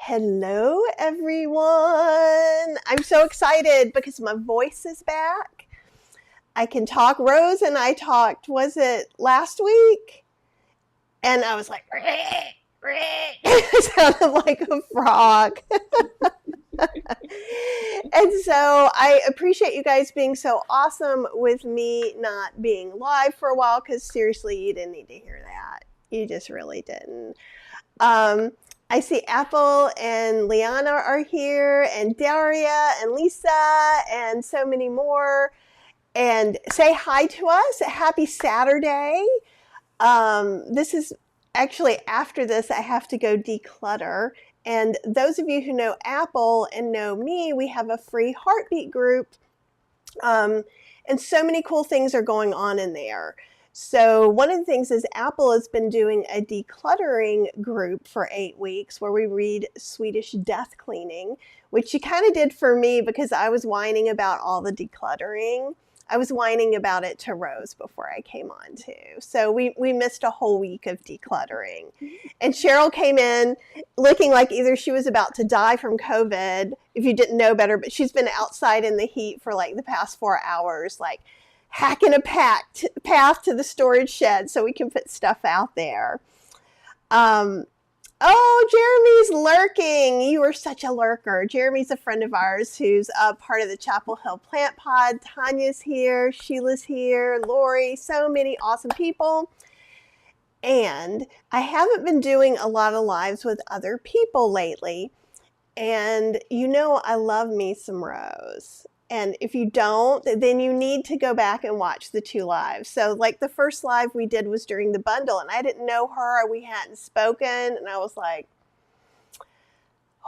Hello, everyone. I'm so excited because my voice is back. I can talk. Rose and I talked, was it last week? And I was like, it sounded like a frog. And so I appreciate you guys being so awesome with me not being live for a while, because seriously, you didn't need to hear that. You just really didn't. I see Apple and Liana are here, and Daria and Lisa, and so many more. And say hi to us. Happy Saturday. This is actually, after this, I have to go declutter. And those of you who know Apple and know me, we have a free heartbeat group. And so many cool things are going on in there. So one of the things is Apple has been doing a decluttering group for 8 weeks where we read Swedish death cleaning, which she kind of did for me because I was whining about all the decluttering. I was whining about it to Rose before I came on too. So we missed a whole week of decluttering. And Cheryl came in looking like either she was about to die from COVID, if you didn't know better, but she's been outside in the heat for like the past 4 hours, like hacking a path to the storage shed so we can put stuff out there. Oh, Jeremy's lurking. You are such a lurker. Jeremy's a friend of ours who's a part of the Chapel Hill Plant Pod. Tanya's here. Sheila's here. Lori. So many awesome people. And I haven't been doing a lot of lives with other people lately. And you know I love me some Rose. And if you don't, then you need to go back and watch the 2 lives. So like the first live we did was during the bundle, and I didn't know her. We hadn't spoken. And I was like,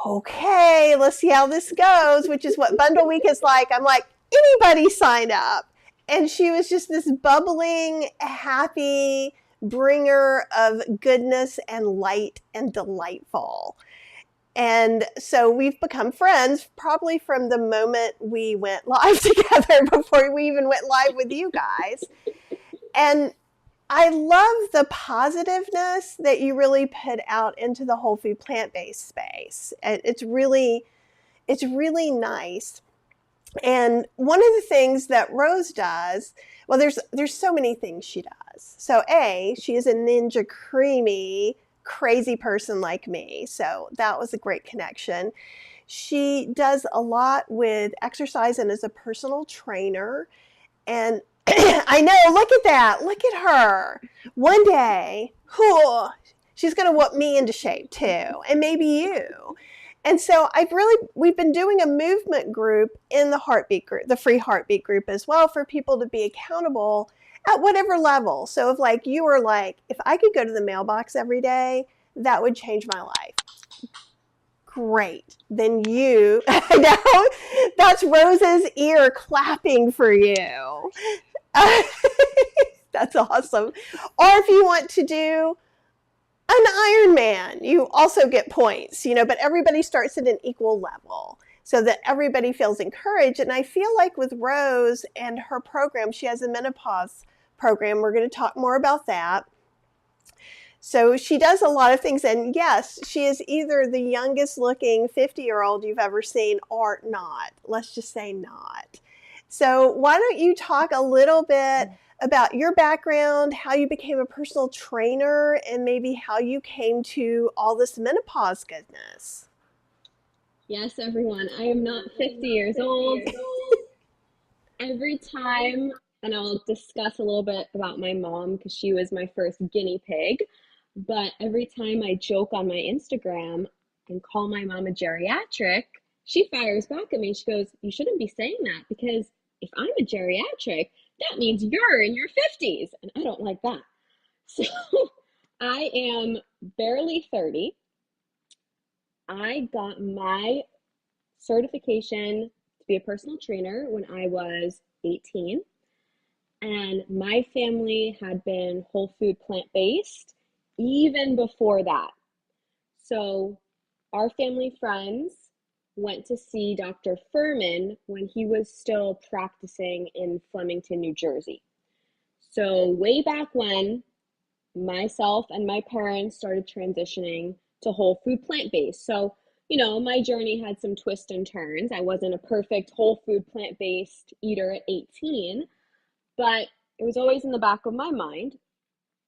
okay, let's see how this goes, which is what bundle week is like. I'm like, anybody sign up. And she was just this bubbling, happy bringer of goodness and light and delightful. And so we've become friends probably from the moment we went live together, before we even went live with you guys. And I love the positiveness that you really put out into the whole food plant-based space. It's really nice. And one of the things that Rose does, well, there's so many things she does. So she is a ninja Creami crazy person like me. So that was a great connection. She does a lot with exercise and is a personal trainer. And I know, look at that. Look at her. One day, she's going to whoop me into shape too. And maybe you. And so we've been doing a movement group in the heartbeat group, the free heartbeat group as well, for people to be accountable at whatever level. So if like you were like, if I could go to the mailbox every day, that would change my life. Great. Then you, know, that's Rose's ear clapping for you. That's awesome. Or if you want to do an Ironman, you also get points, but everybody starts at an equal level so that everybody feels encouraged. And I feel like with Rose and her program, she has a menopause program. We're going to talk more about that. So she does a lot of things. And yes, she is either the youngest looking 50-year-old you've ever seen or not. Let's just say not. So why don't you talk a little bit about your background, how you became a personal trainer, and maybe how you came to all this menopause goodness. Yes, everyone, I am not 50 years old. Every time, and I'll discuss a little bit about my mom because she was my first guinea pig, but every time I joke on my Instagram and call my mom a geriatric, she fires back at me. She goes, "You shouldn't be saying that, because if I'm a geriatric, that means you're in your 50s, and I don't like that." So I am barely 30. I got my certification to be a personal trainer when I was 18, and my family had been whole food plant-based even before that. So our family friends went to see Dr. Furman when he was still practicing in Flemington, New Jersey. So way back when, myself and my parents started transitioning to whole food plant-based. So, my journey had some twists and turns. I wasn't a perfect whole food plant-based eater at 18, but it was always in the back of my mind.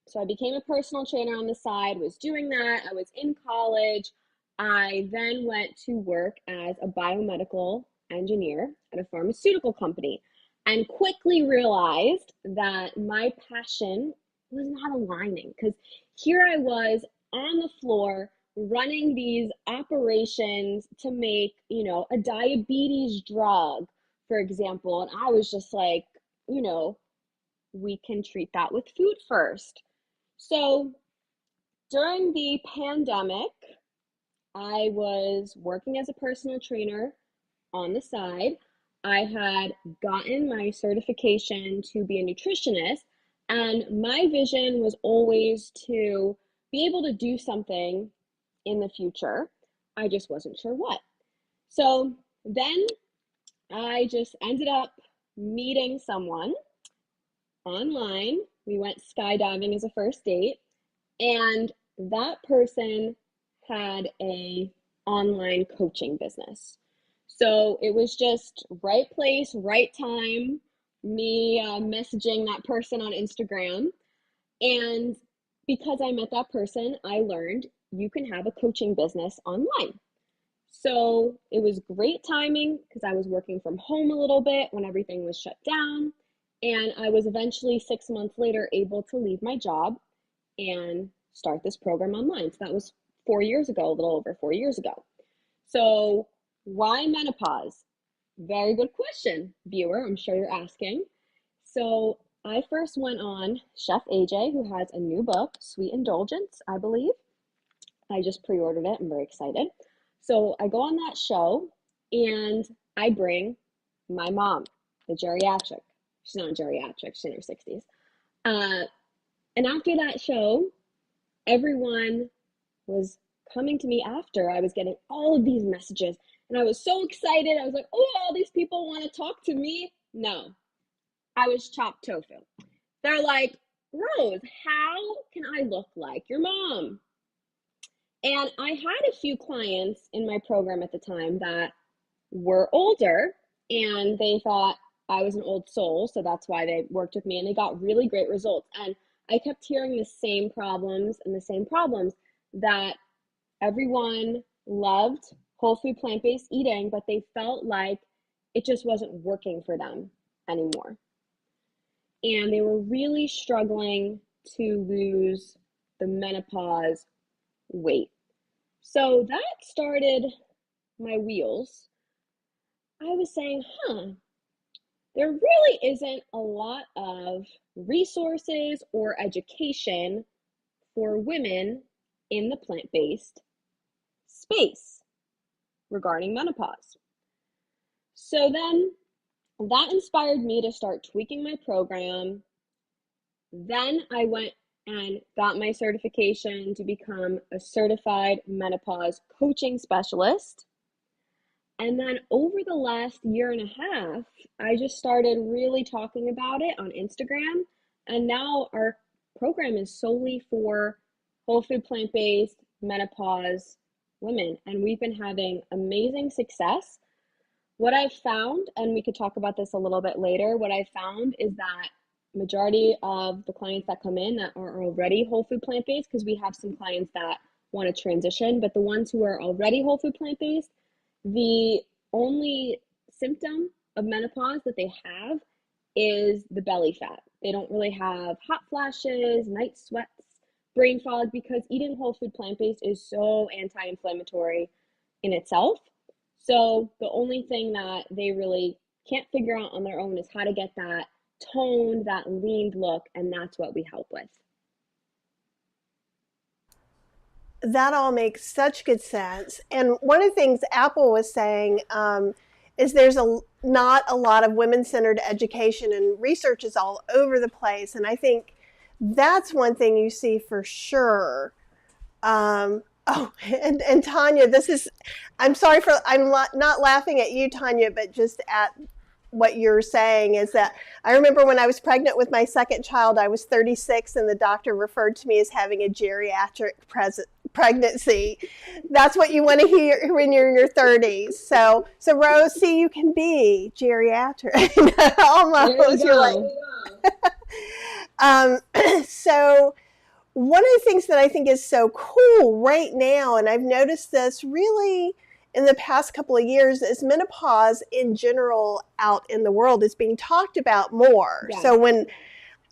So I became a personal trainer on the side, was doing that. I was in college. I then went to work as a biomedical engineer at a pharmaceutical company and quickly realized that my passion was not aligning, because here I was on the floor running these operations to make, a diabetes drug, for example. And I was just like, we can treat that with food first. So during the pandemic, I was working as a personal trainer on the side. I had gotten my certification to be a nutritionist, and my vision was always to be able to do something in the future. I just wasn't sure what. So then I just ended up meeting someone online. We went skydiving as a first date, and that person had a online coaching business. So it was just right place, right time, me messaging that person on Instagram. And because I met that person, I learned you can have a coaching business online. So it was great timing because I was working from home a little bit when everything was shut down. And I was eventually 6 months later able to leave my job and start this program online. So that was 4 years ago, a little over 4 years ago. So why menopause? Very good question, viewer. I'm sure you're asking. So I first went on Chef AJ, who has a new book, Sweet Indulgence, I believe. I just pre-ordered it. I'm very excited. So I go on that show and I bring my mom, the geriatric. She's not a geriatric, she's in her 60s. And after that show, everyone was coming to me after. I was getting all of these messages and I was so excited. I was like, oh, all these people want to talk to me. No, I was chopped tofu. They're like, Rose, how can I look like your mom? And I had a few clients in my program at the time that were older and they thought I was an old soul. So that's why they worked with me and they got really great results. And I kept hearing the same problems that everyone loved whole food plant-based eating, but they felt like it just wasn't working for them anymore. And they were really struggling to lose the menopause weight. So that started my wheels. I was saying, there really isn't a lot of resources or education for women in the plant-based space regarding menopause. So then that inspired me to start tweaking my program. Then I went and got my certification to become a certified menopause coaching specialist. And then over the last year and a half, I just started really talking about it on Instagram. And now our program is solely for whole food plant-based menopause women. And we've been having amazing success. What I've found, and we could talk about this a little bit later, what I found is that majority of the clients that come in that are already whole food plant-based, because we have some clients that want to transition, but the ones who are already whole food plant-based, the only symptom of menopause that they have is the belly fat. They don't really have hot flashes, night sweats, brain fog, because eating whole food plant-based is so anti-inflammatory in itself. So the only thing that they really can't figure out on their own is how to get that toned, that leaned look, and that's what we help with. That all makes such good sense. And one of the things Apple was saying is there's not a lot of women-centered education, and research is all over the place. And I think that's one thing you see for sure. And Tanya, I'm sorry I'm not laughing at you, Tanya, but just at what you're saying is that I remember when I was pregnant with my second child, I was 36 and the doctor referred to me as having a geriatric pregnancy. That's what you want to hear when you're in your 30s. So Rose, see, you can be geriatric. Almost. You're like, um, so one of the things that I think is so cool right now, and I've noticed this really in the past couple of years, is menopause in general out in the world is being talked about more. Yeah. So when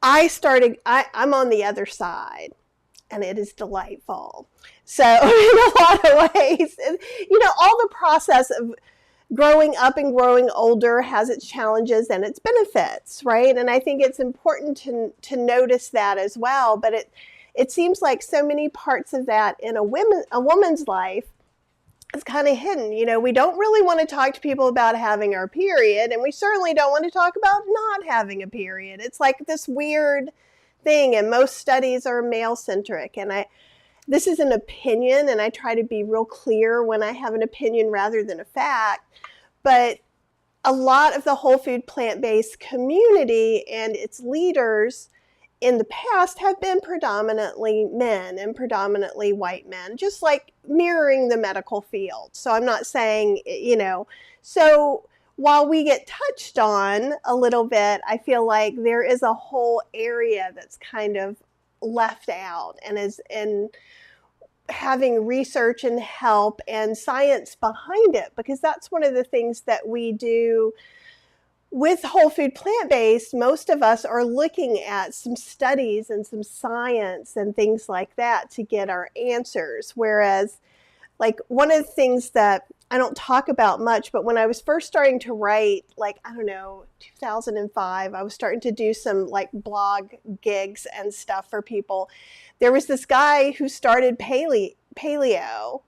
I started, I'm on the other side, and it is delightful. So in a lot of ways, all the process of growing up and growing older has its challenges and its benefits, right? And I think it's important to notice that as well. But it seems like so many parts of that in a woman's life is kind of hidden. We don't really want to talk to people about having our period, and we certainly don't want to talk about not having a period. It's like this weird thing, and most studies are male-centric. And this is an opinion, and I try to be real clear when I have an opinion rather than a fact. But a lot of the whole food plant-based community and its leaders in the past have been predominantly men and predominantly white men, just like mirroring the medical field. So I'm not saying, so while we get touched on a little bit, I feel like there is a whole area that's kind of left out and is in having research and help and science behind it, because that's one of the things that we do with whole food plant-based. Most of us are looking at some studies and some science and things like that to get our answers. Whereas, like, one of the things that I don't talk about much, but when I was first starting to write, 2005, I was starting to do some blog gigs and stuff for people. There was this guy who started paleo,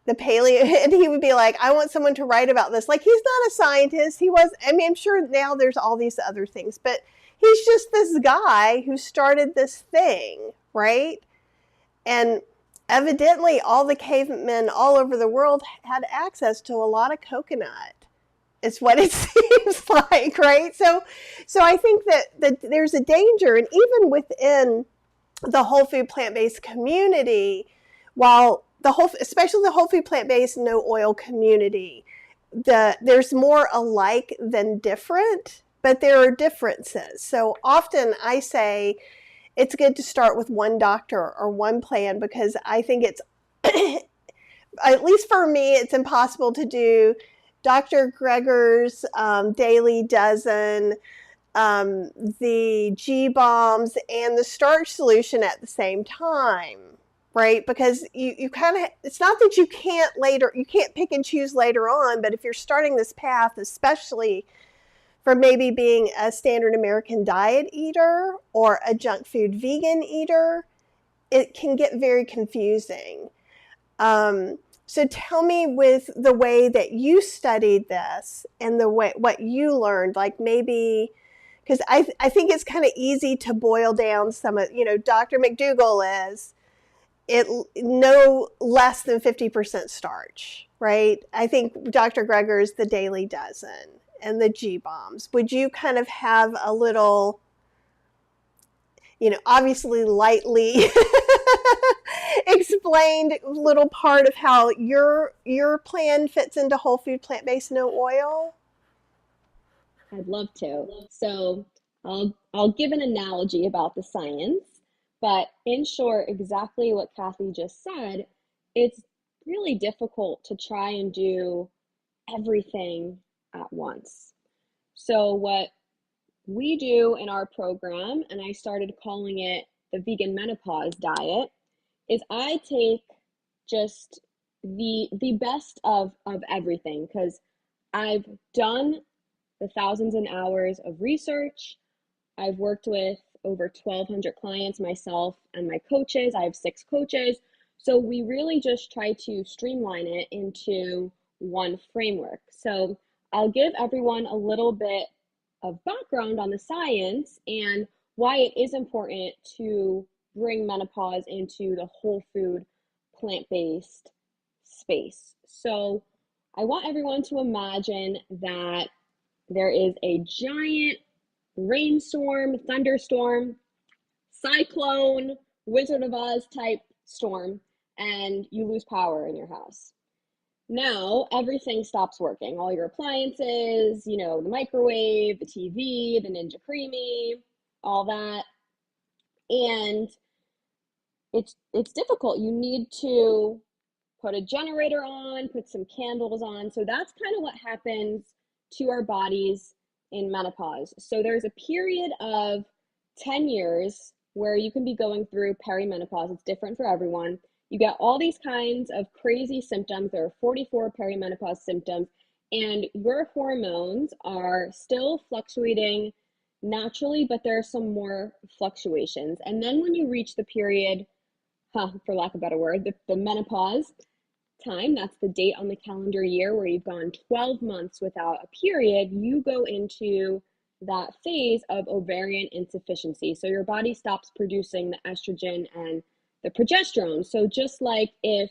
and he would be like, I want someone to write about this. Like, he's not a scientist. I'm sure now there's all these other things, but he's just this guy who started this thing, right? And evidently all the cavemen all over the world had access to a lot of coconut. It's what it seems like, right? So I think that there's a danger, and even within the whole food plant-based community, while especially the whole food plant-based no oil community, there's more alike than different, but there are differences. So often I say it's good to start with one doctor or one plan, because I think it's, at least for me, it's impossible to do Dr. Greger's Daily Dozen, the G-bombs, and the starch solution at the same time, right? Because you kind of, it's not that you can't pick and choose later on, but if you're starting this path, especially for maybe being a standard American diet eater or a junk food vegan eater, it can get very confusing. So tell me, with the way that you studied this and the way what you learned, like maybe, because I think it's kind of easy to boil down some of, Dr. McDougall is no less than 50% starch, right? I think Dr. Greger's the Daily Dozen and the G-bombs. Would you kind of have a little, obviously lightly explained little part of how your plan fits into whole food plant-based no oil? I'd love to. So I'll give an analogy about the science, but in short, exactly what Kathy just said, it's really difficult to try and do everything at once. So what we do in our program, and I started calling it the vegan menopause diet, is I take just the best of everything, because I've done the thousands and hours of research. I've worked with over 1,200 clients myself and my coaches. I have 6 coaches. So we really just try to streamline it into one framework. So I'll give everyone a little bit of background on the science and why it is important to bring menopause into the whole food plant-based space. So I want everyone to imagine that there is a giant rainstorm, thunderstorm, cyclone, Wizard of Oz type storm, and you lose power in your house. Now everything stops working. All your appliances, you know, the microwave, the TV, the Ninja Creami, all that. And it's difficult. You need to put a generator on, put some candles on. So that's kind of what happens to our bodies in menopause. So there's a period of 10 years where you can be going through perimenopause. It's different for everyone. You get all these kinds of crazy symptoms. There are 44 perimenopause symptoms, and your hormones are still fluctuating naturally, but there are some more fluctuations. And then when you reach the period, for lack of a better word, the menopause time, that's the date on the calendar year where you've gone 12 months without a period, you go into that phase of ovarian insufficiency. So your body stops producing the estrogen and the progesterone. So just like if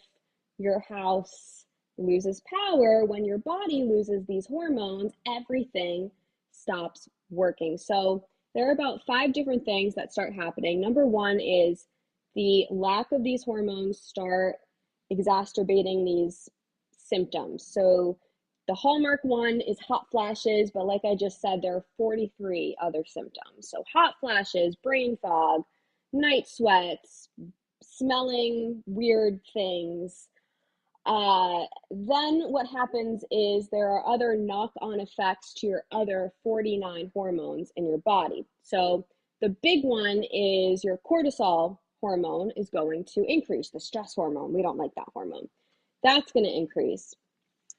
your house loses power, when your body loses these hormones, everything stops working. So there are about 5 different things that start happening. Number 1 is the lack of these hormones start exacerbating these symptoms. So the hallmark one is hot flashes, but like I just said, there are 43 other symptoms. So hot flashes, brain fog, night sweats, smelling weird things. Then what happens is there are other knock-on effects to your other 49 hormones in your body. So the big one is your cortisol hormone is going to increase, the stress hormone. We don't like that hormone. That's going to increase.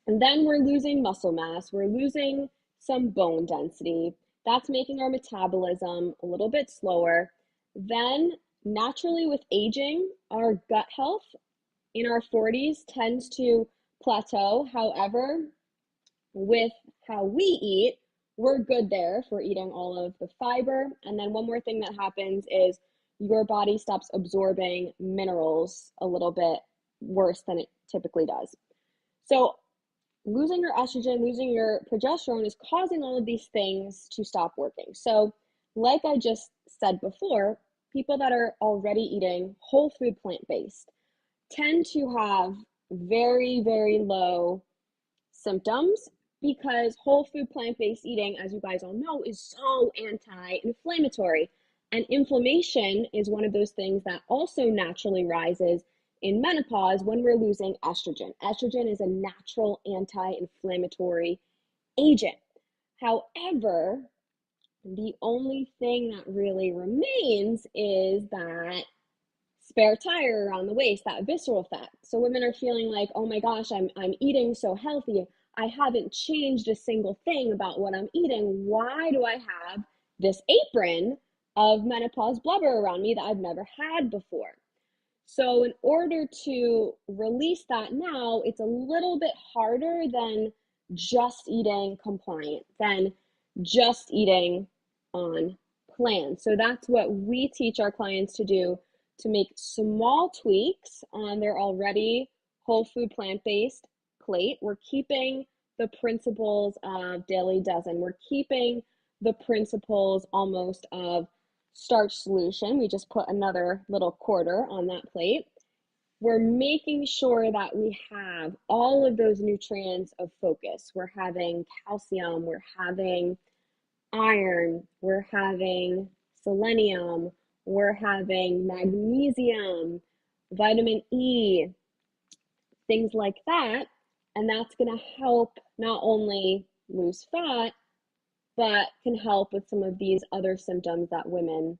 And then we're losing muscle mass. We're losing some bone density. That's making our metabolism a little bit slower. Then naturally with aging, our gut health in our 40s tends to plateau. However, with how we eat, we're good there if we're eating all of the fiber. And then one more thing that happens is your body stops absorbing minerals a little bit worse than it typically does. So losing your estrogen, losing your progesterone is causing all of these things to stop working. So like I just said before, people that are already eating whole food plant-based tend to have very, very low symptoms because whole food plant-based eating, as you guys all know, is so anti-inflammatory. And inflammation is one of those things that also naturally rises in menopause when we're losing estrogen. Estrogen is a natural anti-inflammatory agent. However, the only thing that really remains is that spare tire around the waist, that visceral fat. So women are feeling like, oh my gosh, I'm eating so healthy. I haven't changed a single thing about what I'm eating. Why do I have this apron of menopause blubber around me that I've never had before? So in order to release that now, it's a little bit harder than just eating compliant, than just eating on plan. So that's what we teach our clients to do, to make small tweaks on their already whole food plant-based plate. We're keeping the principles of Daily Dozen. We're keeping the principles almost of starch solution. We just put another little quarter on that plate. We're making sure that we have all of those nutrients of focus. We're having calcium, we're having iron, we're having selenium, we're having magnesium, vitamin E, things like that. And that's going to help not only lose fat, but can help with some of these other symptoms that women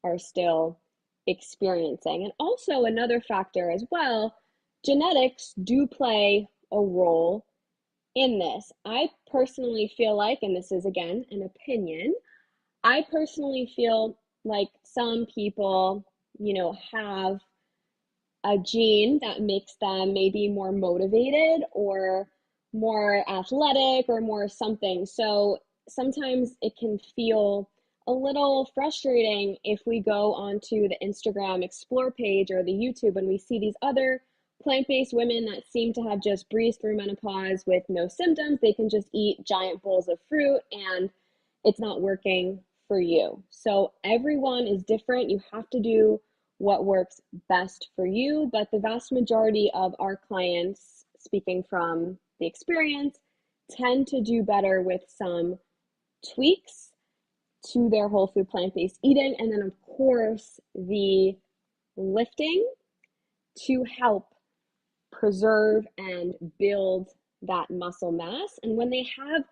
are still experiencing. And also another factor as well, genetics do play a role in this. I personally feel like, and this is again an opinion, I personally feel like some people, have a gene that makes them maybe more motivated or more athletic or more something. So sometimes it can feel a little frustrating if we go onto the Instagram Explore page or the YouTube and we see these other plant-based women that seem to have just breezed through menopause with no symptoms. They can just eat giant bowls of fruit and it's not working for you. So everyone is different. You have to do what works best for you. But the vast majority of our clients, speaking from the experience, tend to do better with some tweaks to their whole food plant-based eating. And then, of course, the lifting to help preserve and build that muscle mass. And when they have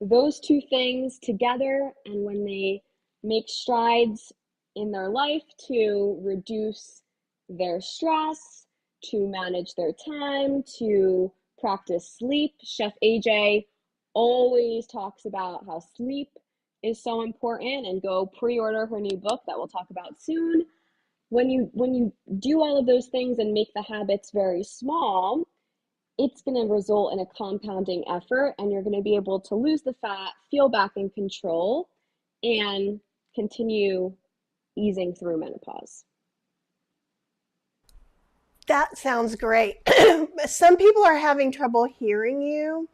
those two things together, and when they make strides in their life to reduce their stress, to manage their time, to practice sleep. Chef AJ always talks about how sleep is so important, and go pre-order her new book that we'll talk about soon. When you do all of those things and make the habits very small, it's going to result in a compounding effort, and you're going to be able to lose the fat, feel back in control, and continue easing through menopause. That sounds great. Some people are having trouble hearing you,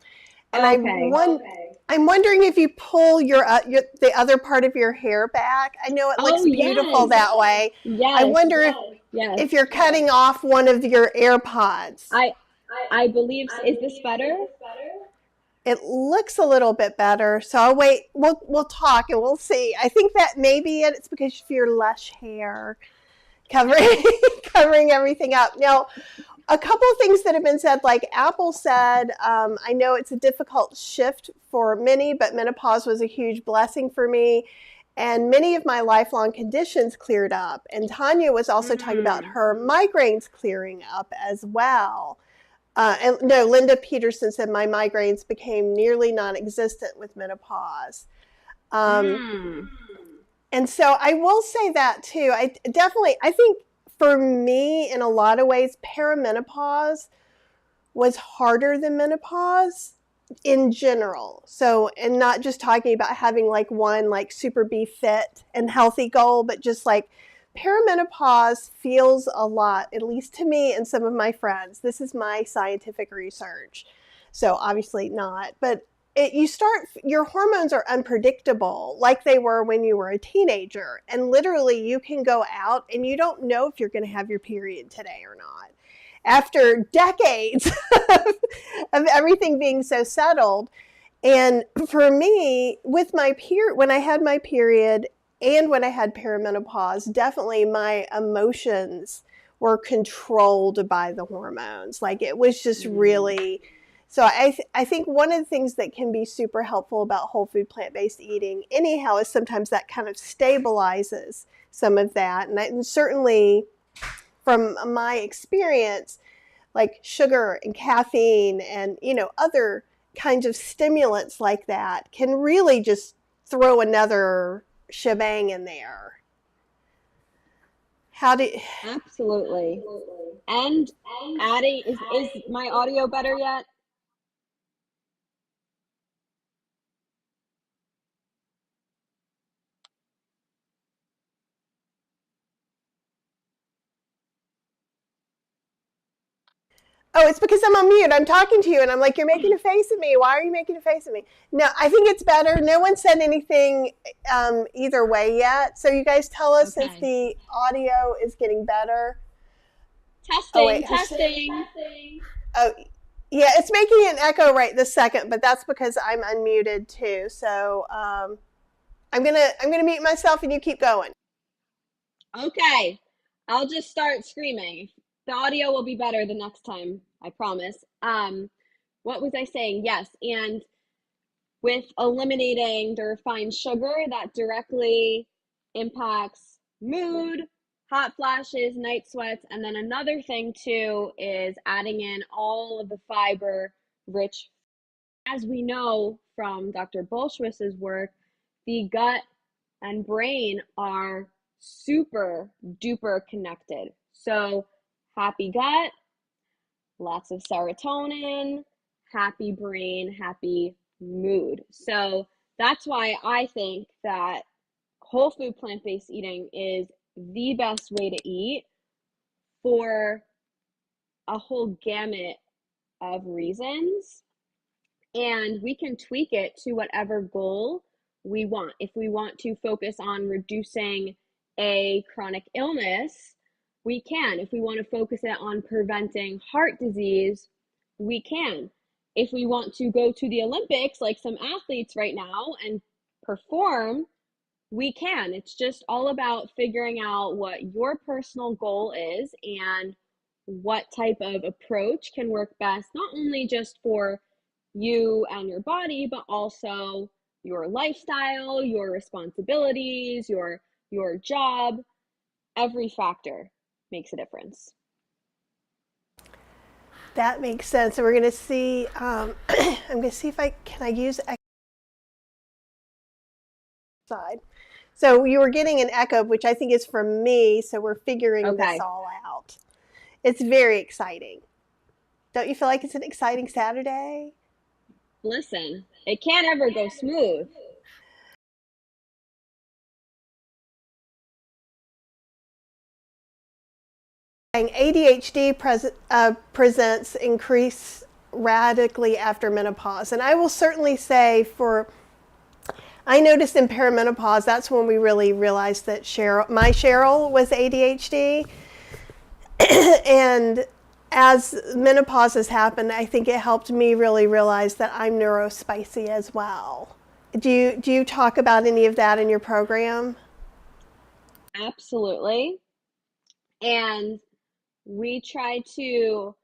and I'm wondering if you pull the other part of your hair back. I know it looks beautiful that way. Yes. I wonder if you're cutting off one of your AirPods. I believe. Is this better? It looks a little bit better, so I'll wait. We'll talk and we'll see. I think that maybe it's because of your lush hair covering everything up. Now, a couple of things that have been said, like Apple said, I know it's a difficult shift for many, but menopause was a huge blessing for me, and many of my lifelong conditions cleared up. And Tanya was also talking about her migraines clearing up as well. And no, Linda Peterson said my migraines became nearly non-existent with menopause. And so I will say that too. I think for me, in a lot of ways, perimenopause was harder than menopause in general. So, and not just talking about having like one like super be fit and healthy goal, but just like perimenopause feels a lot, at least to me and some of my friends. This is my scientific research. So obviously not, but your hormones are unpredictable like they were when you were a teenager. And literally you can go out and you don't know if you're going to have your period today or not. After decades of everything being so settled. And for me, with when I had my period and when I had perimenopause, definitely my emotions were controlled by the hormones. Like it was just really... So I think one of the things that can be super helpful about whole food plant-based eating anyhow is sometimes that kind of stabilizes some of that. And certainly from my experience, like sugar and caffeine and, other kinds of stimulants like that can really just throw another shebang in there. Absolutely. And adding, is my audio better yet? Oh, it's because I'm on mute. I'm talking to you, and I'm like, you're making a face at me. Why are you making a face at me? No, I think it's better. No one said anything either way yet. So you guys tell us if the audio is getting better. Testing. Oh, yeah, it's making an echo right this second, but that's because I'm unmuted too. So I'm gonna mute myself, and you keep going. Okay, I'll just start screaming. The audio will be better the next time, I promise. What was I saying? Yes, and with eliminating the refined sugar, that directly impacts mood, hot flashes, night sweats, and then another thing too is adding in all of the fiber-rich. As we know from Dr. Bolshewitz's work, the gut and brain are super duper connected. So happy gut, lots of serotonin, happy brain, happy mood. So that's why I think that whole food plant-based eating is the best way to eat for a whole gamut of reasons. And we can tweak it to whatever goal we want. If we want to focus on reducing a chronic illness, we can. If we want to focus it on preventing heart disease, we can. If we want to go to the Olympics, like some athletes right now, and perform, we can. It's just all about figuring out what your personal goal is and what type of approach can work best, not only just for you and your body, but also your lifestyle, your responsibilities, your job. Every factor makes a difference. That makes sense. So we're going to see, I'm going to see if I use side. So you were getting an echo, which I think is from me. So we're figuring this all out. It's very exciting. Don't you feel like it's an exciting Saturday? Listen, it can't ever go smooth. ADHD presents increase radically after menopause. And I will certainly say I noticed in perimenopause, that's when we really realized that my Cheryl was ADHD. And as menopause has happened, I think it helped me really realize that I'm neurospicy as well. Do you talk about any of that in your program? Absolutely. And we try to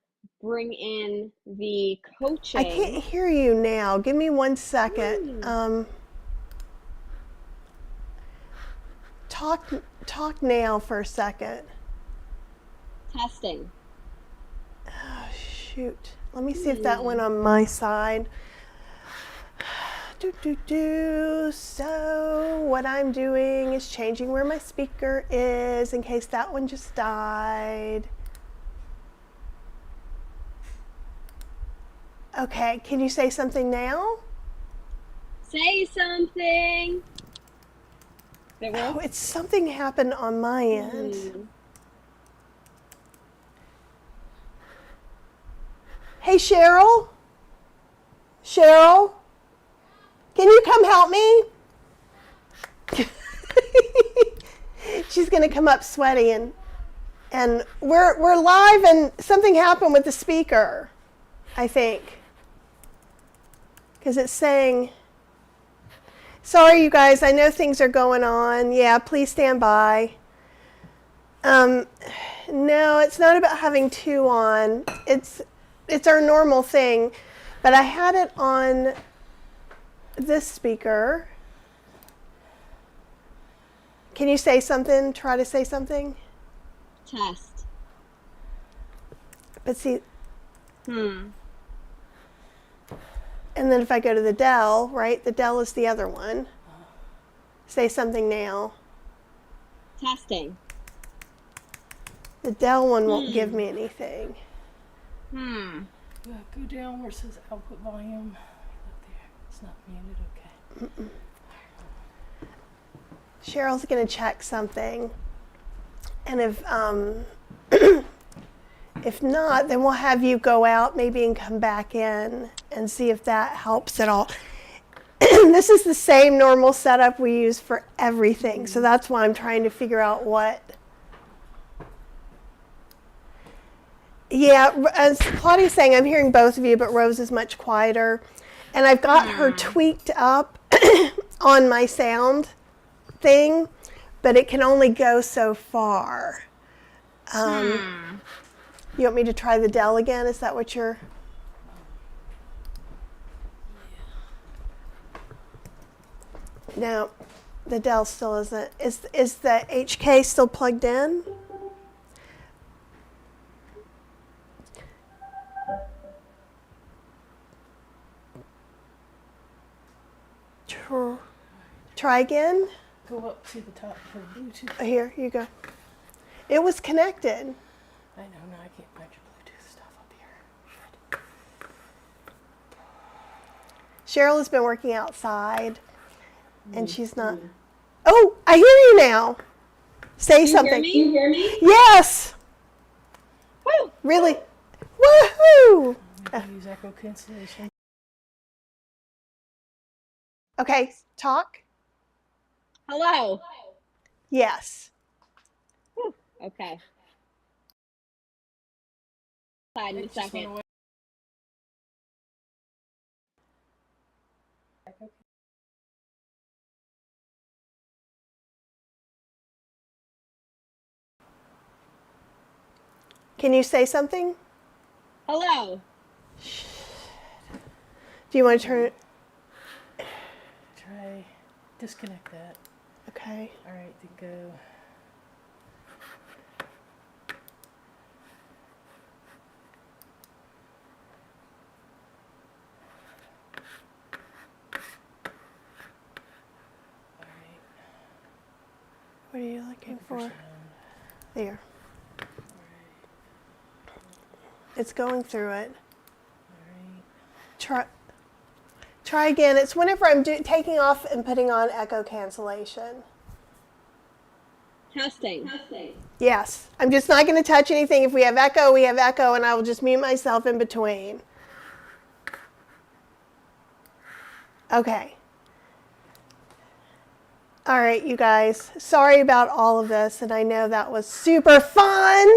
bring in the coaching. I can't hear you now. Give me 1 second. Talk now for a second. Testing. Oh, shoot. Let me see if that went on my side. So what I'm doing is changing where my speaker is in case that one just died. Okay, can you say something now? Say something. Oh, it's something happened on my end. Hey, Cheryl? Cheryl? Can you come help me? She's going to come up sweaty and we're live and something happened with the speaker, I think. Because it's saying, sorry you guys, I know things are going on. Yeah, please stand by. No, it's not about having two on. It's our normal thing. But I had it on this speaker. Can you say something? Try to say something? Test. But see. And then if I go to the Dell, right? The Dell is the other one. Say something now. Testing. The Dell one won't give me anything. Go down where it says output volume. Look there. It's not muted, okay. Cheryl's going to check something. And if not, then we'll have you go out maybe and come back in and see if that helps at all. This is the same normal setup we use for everything. So that's why I'm trying to figure out what. Yeah, as Claudia's saying, I'm hearing both of you, but Rose is much quieter. And I've got her tweaked up on my sound thing, but it can only go so far. You want me to try the Dell again? Is that what you're... No, the Dell still isn't. Is the HK still plugged in? Try again. Go up to the top for Bluetooth. Here, you go. It was connected. I know, now I can't find your Bluetooth stuff up here. Cheryl has been working outside, and she's not... Oh, I hear you now. Say something. You hear me? Yes. Woo! Really? Woohoo! Use echo cancellation. Okay, talk. Hello. Yes. Whew. Okay. Side in a It just went second. away. Can you say something? Hello. Do you want to turn it? Try disconnect that. Okay. All right, then go. All right. What are you looking for? Sound. There. All right. It's going through it. All right. Try again. It's whenever I'm taking off and putting on echo cancellation. Testing. Yes. I'm just not going to touch anything. If we have echo, we have echo, and I will just mute myself in between. Okay. All right, you guys. Sorry about all of this, and I know that was super fun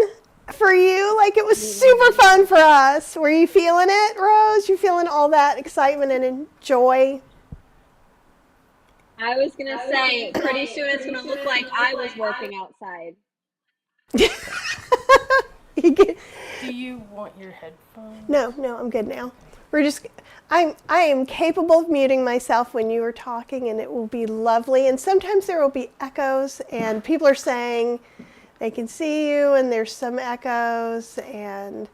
for you. Like, it was super fun for us. Were you feeling it, Rose? You feeling all that excitement and joy? I was going to say, pretty soon it's going to look like I was working outside. Do you want your headphones? No, I'm good now. I am capable of muting myself when you are talking, and it will be lovely. And sometimes there will be echoes, and people are saying they can see you, and there's some echoes, and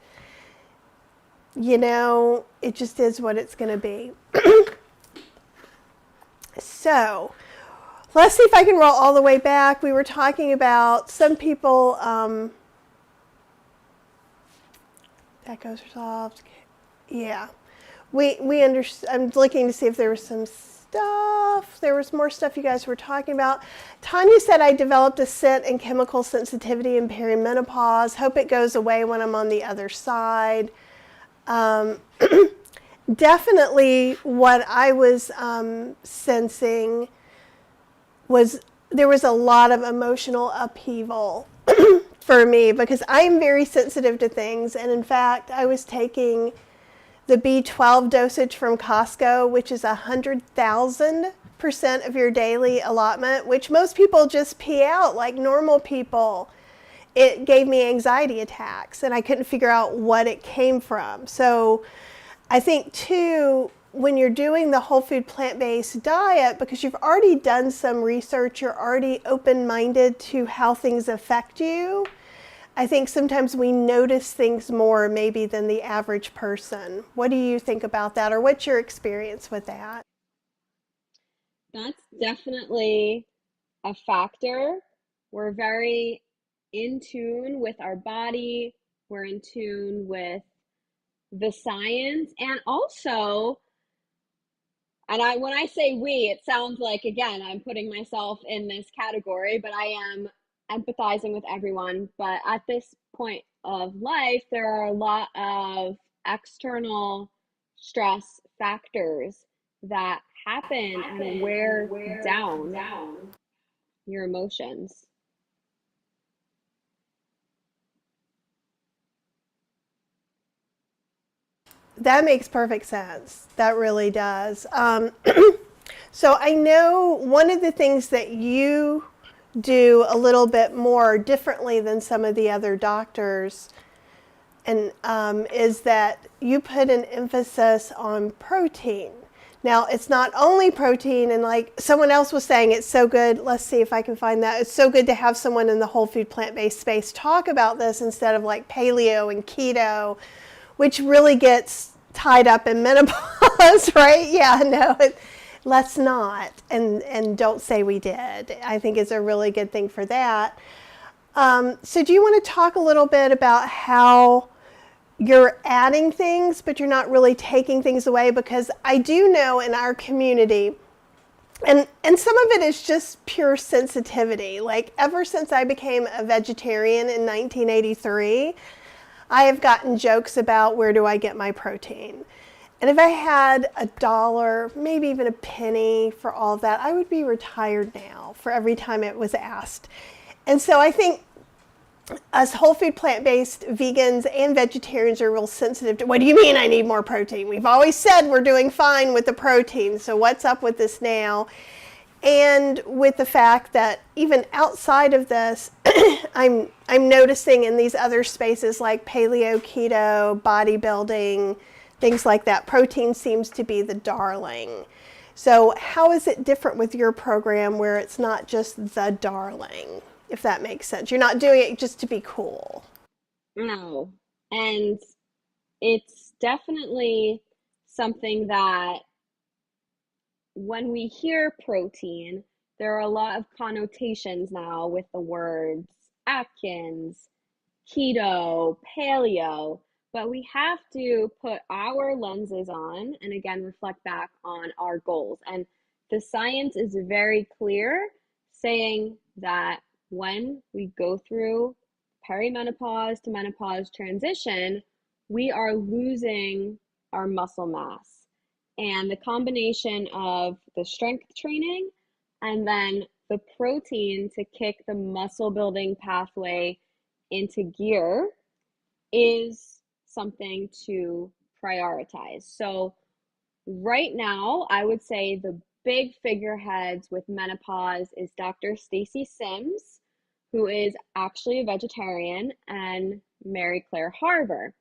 it just is what it's going to be. So, let's see if I can roll all the way back. We were talking about some people, echoes resolved. Yeah. I'm looking to see if there was some stuff. There was more stuff you guys were talking about. Tanya said I developed a scent and chemical sensitivity in perimenopause. Hope it goes away when I'm on the other side. Definitely what I was sensing was there was a lot of emotional upheaval for me because I am very sensitive to things. And in fact, I was taking the B12 dosage from Costco, which is 100,000% of your daily allotment, which most people just pee out like normal people. It gave me anxiety attacks, and I couldn't figure out what it came from. So I think, too, when you're doing the whole food plant-based diet, because you've already done some research, you're already open-minded to how things affect you, I think sometimes we notice things more maybe than the average person. What do you think about that, or what's your experience with that? That's definitely a factor. We're very in tune with our body. We're in tune with the science, and also, when I say we, it sounds like, again, I'm putting myself in this category, but I am empathizing with everyone. But at this point of life, there are a lot of external stress factors that happen and wear down your emotions. That makes perfect sense. That really does. So I know one of the things that you do a little bit more differently than some of the other doctors and is that you put an emphasis on protein. Now, it's not only protein, and like someone else was saying, it's so good. Let's see if I can find that. It's so good to have someone in the whole food plant-based space talk about this instead of like paleo and keto, which really gets tied up in menopause, right? Yeah, no, let's not. And don't say we did. I think it's a really good thing for that. So do you want to talk a little bit about how you're adding things, but you're not really taking things away? Because I do know in our community, and some of it is just pure sensitivity. Like ever since I became a vegetarian in 1983, I have gotten jokes about where do I get my protein. And if I had $1, maybe even a penny for all that, I would be retired now for every time it was asked. And so I think us whole food plant-based vegans and vegetarians are real sensitive to, what do you mean I need more protein? We've always said we're doing fine with the protein, so what's up with this now? And with the fact that even outside of this, I'm noticing in these other spaces like paleo, keto, bodybuilding, things like that, protein seems to be the darling. So how is it different with your program where it's not just the darling, if that makes sense? You're not doing it just to be cool. No. And it's definitely something that when we hear protein, there are a lot of connotations now with the words Atkins, keto, paleo, but we have to put our lenses on and again reflect back on our goals. And the science is very clear, saying that when we go through perimenopause to menopause transition, we are losing our muscle mass. And the combination of the strength training and then the protein to kick the muscle building pathway into gear is something to prioritize. So right now, I would say the big figureheads with menopause is Dr. Stacy Sims, who is actually a vegetarian, and Mary Claire Harver.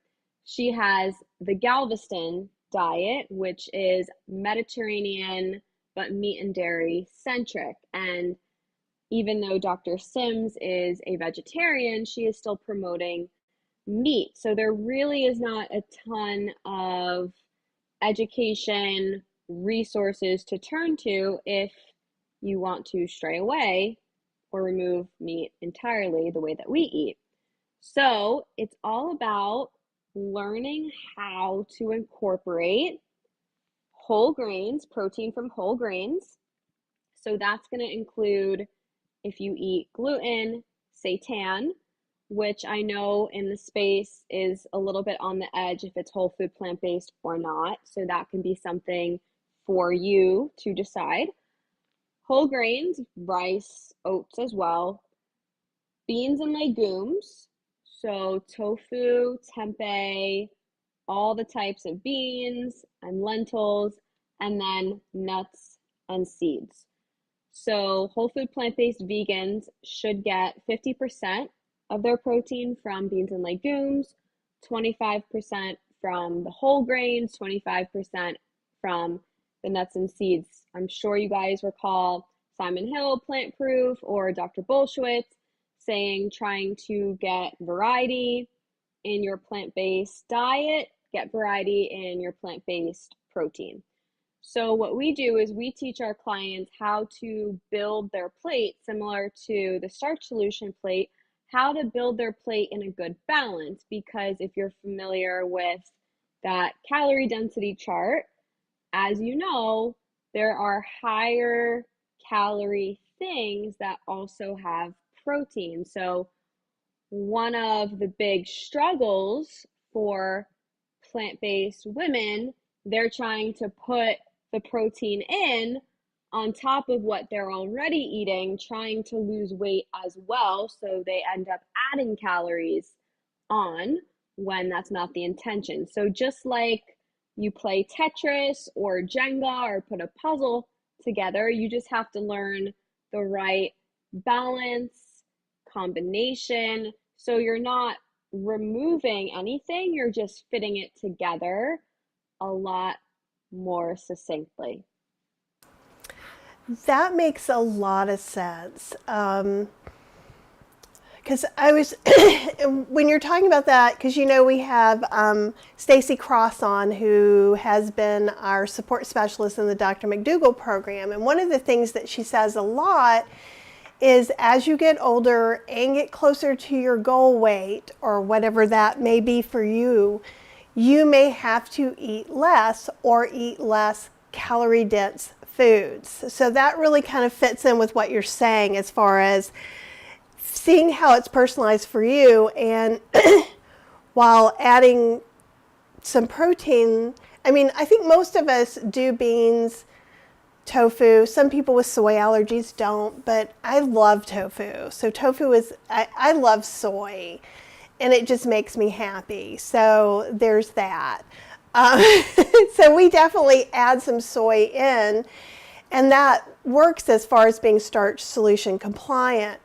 She has the Galveston diet, which is Mediterranean but meat and dairy centric. And even though Dr. Sims is a vegetarian, she is still promoting meat. So there really is not a ton of education resources to turn to if you want to stray away or remove meat entirely the way that we eat. So it's all about learning how to incorporate whole grains, protein from whole grains. So that's going to include, if you eat gluten, seitan, which I know in the space is a little bit on the edge if it's whole food plant-based or not. So that can be something for you to decide. Whole grains, rice, oats as well. Beans and legumes, so tofu, tempeh, all the types of beans and lentils, and then nuts and seeds. So whole food plant-based vegans should get 50% of their protein from beans and legumes, 25% from the whole grains, 25% from the nuts and seeds. I'm sure you guys recall Simon Hill, Plant Proof, or Dr. Bolshewitz saying trying to get variety in your plant-based diet, get variety in your plant-based protein. So what we do is we teach our clients how to build their plate, similar to the starch solution plate, how to build their plate in a good balance. Because if you're familiar with that calorie density chart, as you know, there are higher calorie things that also have protein. So one of the big struggles for plant-based women, they're trying to put the protein in on top of what they're already eating, trying to lose weight as well. So they end up adding calories on when that's not the intention. So just like you play Tetris or Jenga or put a puzzle together, you just have to learn the right balance, combination. So you're not removing anything, you're just fitting it together a lot more succinctly. That makes a lot of sense. Because I was, when you're talking about that, because you know we have Stacy Cross on, who has been our support specialist in the Dr. McDougall program. And one of the things that she says a lot is as you get older and get closer to your goal weight, or whatever that may be for you, you may have to eat less or eat less calorie dense foods. So that really kind of fits in with what you're saying as far as seeing how it's personalized for you, and while adding some protein. I mean, I think most of us do beans tofu. Some people with soy allergies don't, but I love tofu. So tofu is, I love soy, and it just makes me happy. So there's that. So we definitely add some soy in, and that works as far as being starch solution compliant.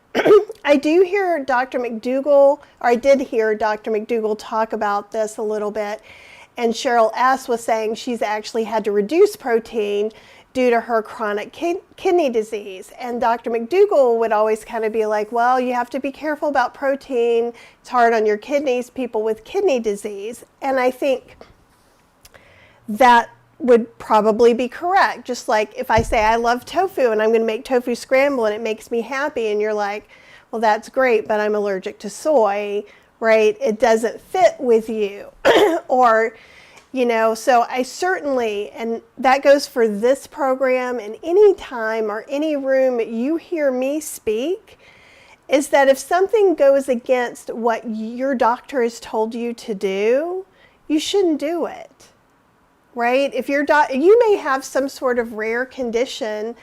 I do hear Dr. McDougall, or I did hear Dr. McDougall talk about this a little bit, and Cheryl S. was saying she's actually had to reduce protein due to her chronic kidney disease. And Dr. McDougall would always kind of be like, well, you have to be careful about protein. It's hard on your kidneys, people with kidney disease. And I think that would probably be correct. Just like if I say I love tofu and I'm going to make tofu scramble and it makes me happy, and you're like, well, that's great, but I'm allergic to soy, right? It doesn't fit with you. Or, so I certainly, and that goes for this program, and any time or any room you hear me speak, is that if something goes against what your doctor has told you to do, you shouldn't do it. Right? If you may have some sort of rare condition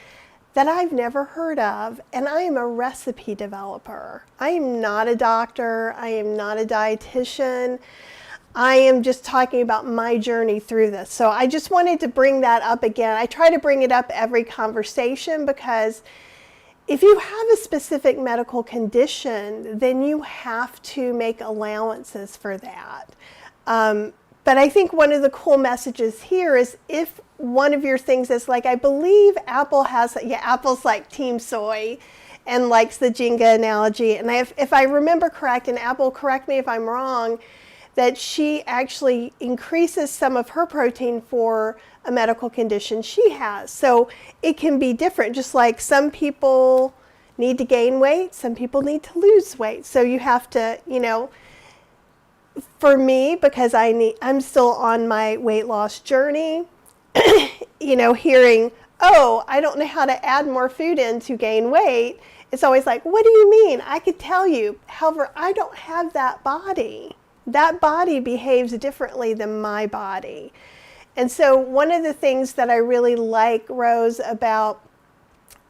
that I've never heard of, and I am a recipe developer. I am not a doctor. I am not a dietitian. I am just talking about my journey through this. So I just wanted to bring that up again. I try to bring it up every conversation, because if you have a specific medical condition, then you have to make allowances for that. But I think one of the cool messages here is, if one of your things is like, I believe Apple has, Apple's like Team Soy and likes the Jenga analogy. And if I remember correct, and Apple, correct me if I'm wrong, that she actually increases some of her protein for a medical condition she has. So it can be different, just like some people need to gain weight, some people need to lose weight. So you have to, for me, because I'm still on my weight loss journey, hearing, oh, I don't know how to add more food in to gain weight, it's always like, what do you mean? I could tell you. However, I don't have that body. That body behaves differently than my body. And so one of the things that I really like, Rose, about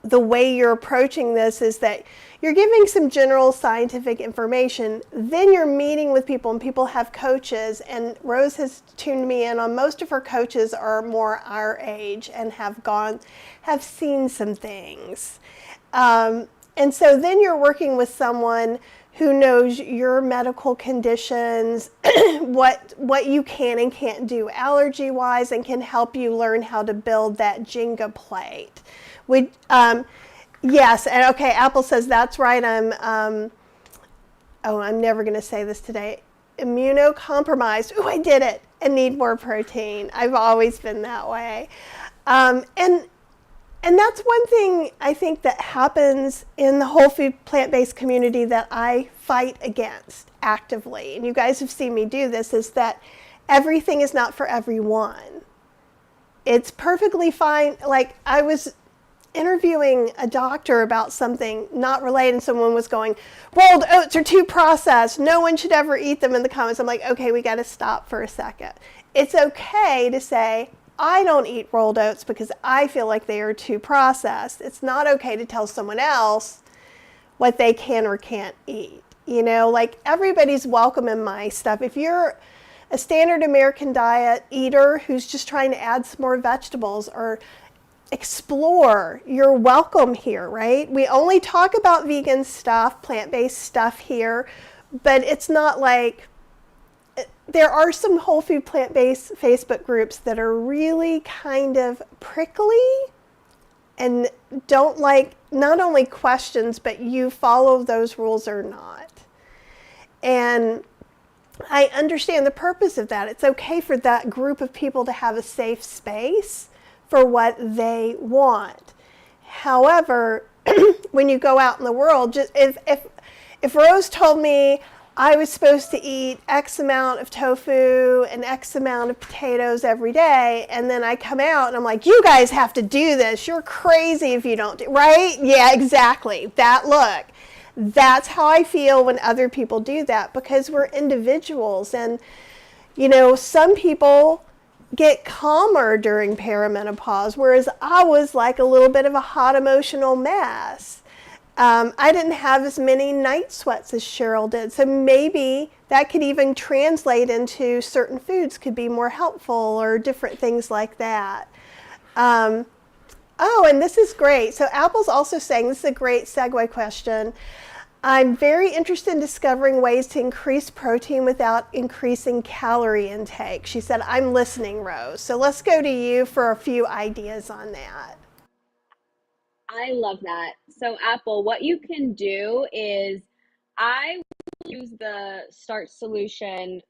the way you're approaching this is that you're giving some general scientific information, then you're meeting with people, and people have coaches, and Rose has tuned me in on most of her coaches are more our age and have seen some things. And so then you're working with someone who knows your medical conditions, what you can and can't do allergy-wise, and can help you learn how to build that Jenga plate. Yes, and okay, Apple says that's right. I'm never going to say this today. Immunocompromised. Ooh, I did it. And need more protein. I've always been that way. And that's one thing I think that happens in the whole food plant-based community that I fight against actively. And you guys have seen me do this, is that everything is not for everyone. It's perfectly fine. Like, I was interviewing a doctor about something not related, and someone was going, rolled oats are too processed, no one should ever eat them, in the comments. I'm like, okay, we got to stop for a second. It's okay to say, I don't eat rolled oats because I feel like they are too processed. It's not okay to tell someone else what they can or can't eat. Like, everybody's welcome in my stuff. If you're a standard American diet eater who's just trying to add some more vegetables or explore, you're welcome here, right? We only talk about vegan stuff, plant-based stuff here, but it's not like, there are some whole food plant-based Facebook groups that are really kind of prickly and don't like not only questions, but you follow those rules or not. And I understand the purpose of that. It's okay for that group of people to have a safe space for what they want. However, when you go out in the world, just if Rose told me I was supposed to eat X amount of tofu and X amount of potatoes every day, and then I come out and I'm like, you guys have to do this. You're crazy if you don't do, right? Yeah, exactly. That's how I feel when other people do that, because we're individuals. And, some people, get calmer during perimenopause, whereas I was like a little bit of a hot emotional mess. I didn't have as many night sweats as Cheryl did, so maybe that could even translate into certain foods could be more helpful or different things like that. Oh, and this is great. So Apple's also saying, this is a great segue question. I'm very interested in discovering ways to increase protein without increasing calorie intake. She said, I'm listening, Rose. So let's go to you for a few ideas on that. I love that. So Apple, what you can do is I use the Start Solution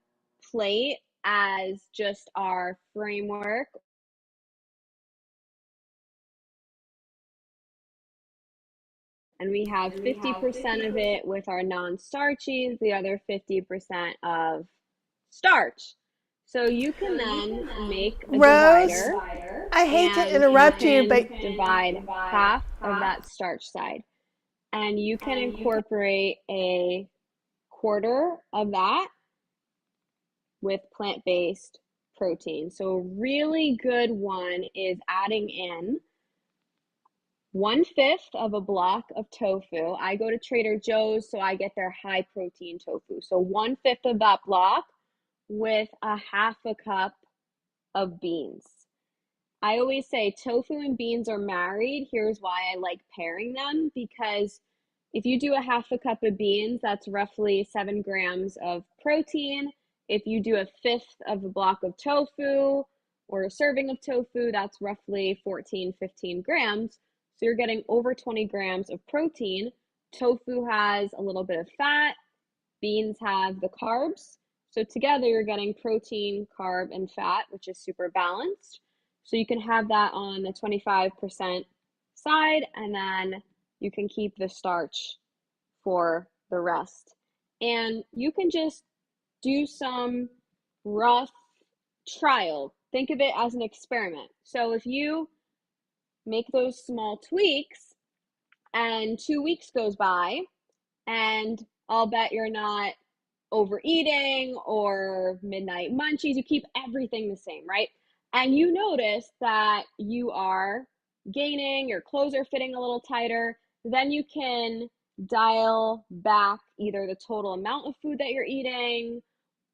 plate as just our framework. And we have 50% of it with our non-starchies, the other 50% of starch. So you can then make a Rose, divider. I hate to interrupt you, but divide half of that starch side. And you can incorporate a quarter of that with plant-based protein. So a really good one is adding in 1/5 of a block of tofu. I go to Trader Joe's, so I get their high protein tofu. So 1/5 of that block with a half a cup of beans. I always say tofu and beans are married. Here's why I like pairing them, because if you do a half a cup of beans, that's roughly 7 grams of protein. If you do a 1/5 of a block of tofu or a serving of tofu, that's roughly 14, 15 grams. So you're getting over 20 grams of protein. Tofu has a little bit of fat. Beans have the carbs. So together you're getting protein, carb, and fat, which is super balanced. So you can have that on the 25% side, and then you can keep the starch for the rest. And you can just do some rough trial. Think of it as an experiment. So if you make those small tweaks and 2 weeks goes by, and I'll bet you're not overeating or midnight munchies, you keep everything the same, right? And you notice that you are gaining, your clothes are fitting a little tighter, then you can dial back either the total amount of food that you're eating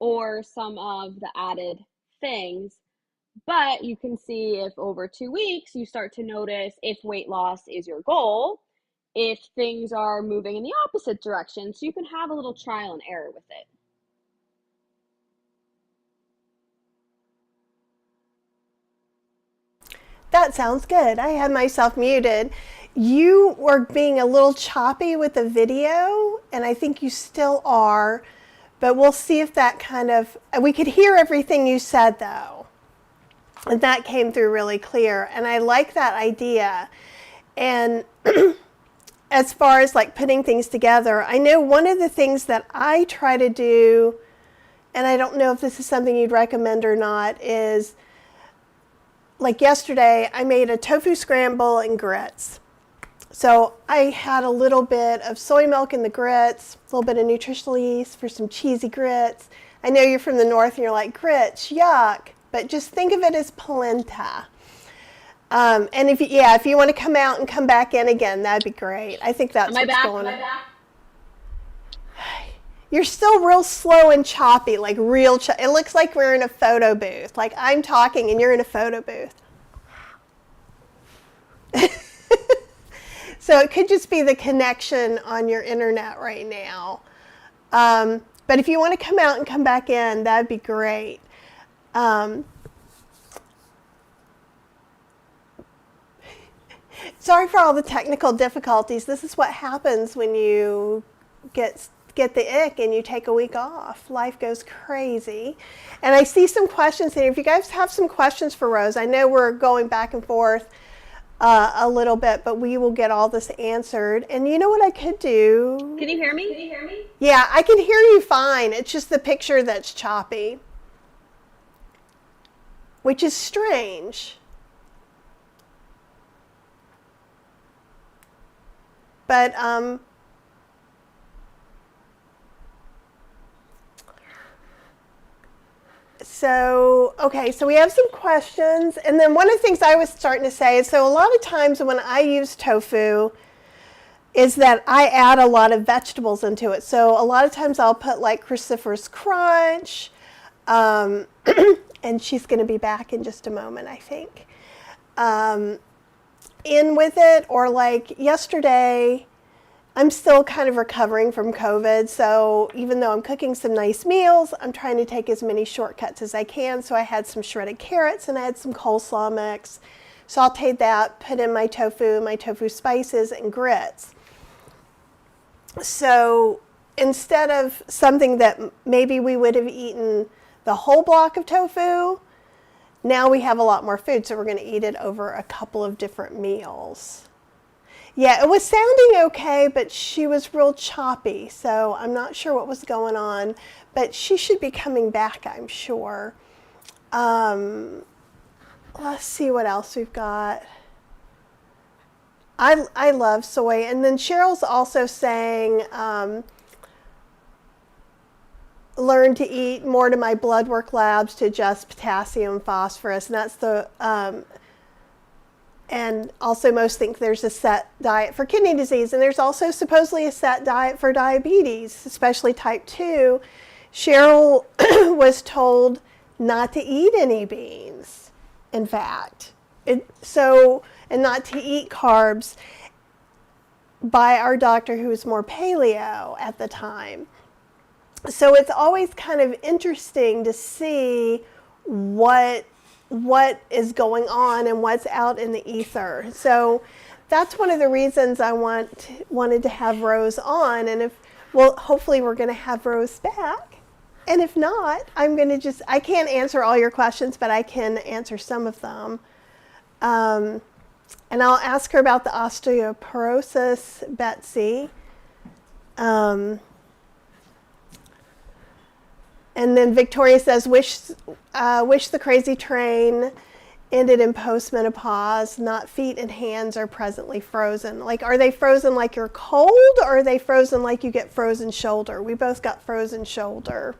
or some of the added things. But you can see if over 2 weeks you start to notice if weight loss is your goal, if things are moving in the opposite direction, so you can have a little trial and error with it. that sounds good. I had myself muted. You were being a little choppy with the video, and I think you still are, but we'll see if that kind of, we could hear everything you said though. And that came through really clear. And I like that idea. And as far as like putting things together, I know one of the things that I try to do, and I don't know if this is something you'd recommend or not, is like yesterday I made a tofu scramble and grits. So I had a little bit of soy milk in the grits, a little bit of nutritional yeast for some cheesy grits. I know you're from the north and you're like, grits, yuck. But just think of it as polenta. And if you want to come out and come back in again, that'd be great. I think that's what's going on. You're still real slow and choppy, like real. It looks like we're in a photo booth. Like I'm talking and you're in a photo booth. So it could just be the connection on your internet right now. But if you want to come out and come back in, that'd be great. Sorry for all the technical difficulties. This is what happens when you get the ick and you take a week off. Life goes crazy. And I see some questions here. If you guys have some questions for Rose, I know we're going back and forth a little bit, but we will get all this answered. And you know what I could do? Can you hear me? Yeah, I can hear you fine. It's just the picture that's choppy, which is strange. But So, okay, so we have some questions. And then one of the things I was starting to say is, so a lot of times when I use tofu, is that I add a lot of vegetables into it. So a lot of times I'll put like cruciferous crunch, and she's going to be back in just a moment, I think, in with it. Or like yesterday, I'm still kind of recovering from COVID, so even though I'm cooking some nice meals, I'm trying to take as many shortcuts as I can. So I had some shredded carrots and I had some coleslaw mix, sauteed that, put in my tofu spices, and grits. So instead of something that maybe we would have eaten the whole block of tofu, now we have a lot more food, so we're going to eat it over a couple of different meals. Yeah, it was sounding okay, but she was real choppy, so I'm not sure what was going on, but she should be coming back, I'm sure. Let's see what else we've got. I love soy. And then Cheryl's also saying, learn to eat more to my blood work labs to adjust potassium, phosphorus, and that's the... and also most think there's a set diet for kidney disease, and there's also supposedly a set diet for diabetes, especially type 2. Cheryl was told not to eat any beans, in fact. And not to eat carbs by our doctor, who was more paleo at the time. So it's always kind of interesting to see what is going on and what's out in the ether. So that's one of the reasons I wanted to have Rose on. And hopefully we're going to have Rose back. And if not, I can't answer all your questions, but I can answer some of them. And I'll ask her about the osteoporosis, Betsy. And then Victoria says, wish the crazy train ended in post-menopause. Not feet and hands are presently frozen. Like, are they frozen like you're cold, or are they frozen like you get frozen shoulder? We both got frozen shoulder.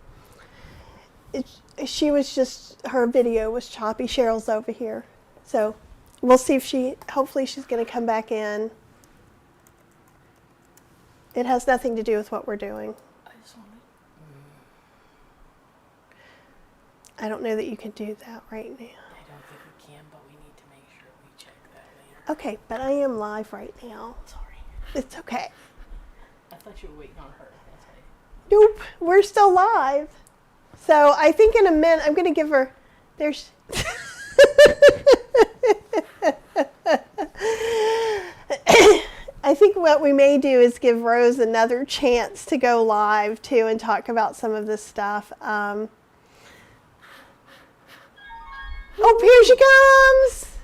Her video was choppy. Cheryl's over here. So we'll see hopefully she's going to come back in. It has nothing to do with what we're doing. I don't know that you can do that right now. I don't think we can, but we need to make sure we check that later. Okay, but I am live right now. Sorry. It's okay. I thought you were waiting on her. That's right. Nope, we're still live. So I think in a minute I'm going to give her, there's... I think what we may do is give Rose another chance to go live too and talk about some of this stuff. Oh, here she comes!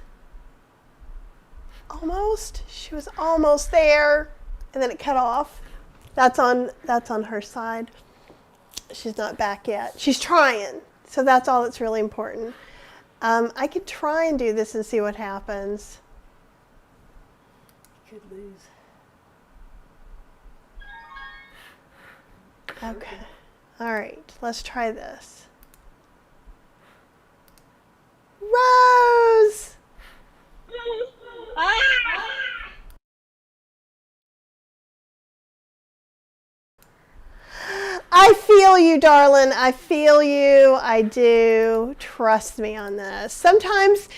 Almost. She was almost there, and then it cut off. That's on her side. She's not back yet. She's trying, so that's all that's really important. I could try and do this and see what happens. You could lose. Okay. All right. Let's try this. Rose! I feel you, darling. I feel you. I do. Trust me on this. Sometimes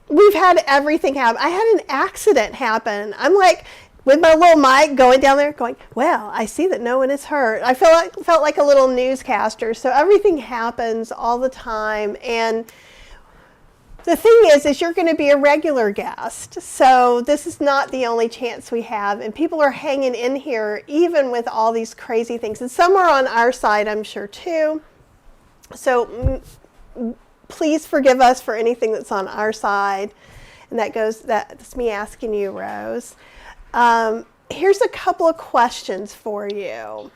we've had everything happen. I had an accident happen. I'm like, with my little mic going down there going, well, I see that no one is hurt. I felt like a little newscaster. So everything happens all the time. And the thing is you're going to be a regular guest. So this is not the only chance we have. And people are hanging in here even with all these crazy things. And some are on our side, I'm sure, too. So please forgive us for anything that's on our side. And that's me asking you, Rose. Here's a couple of questions for you.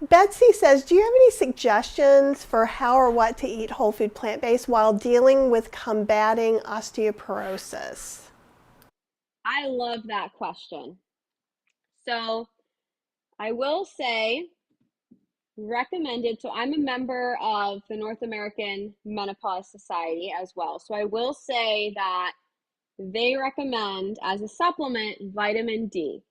Betsy says, do you have any suggestions for how or what to eat whole food plant-based while dealing with combating osteoporosis? I love that question. So I will say recommended, so I'm a member of the North American Menopause Society as well. So I will say that they recommend as a supplement vitamin D.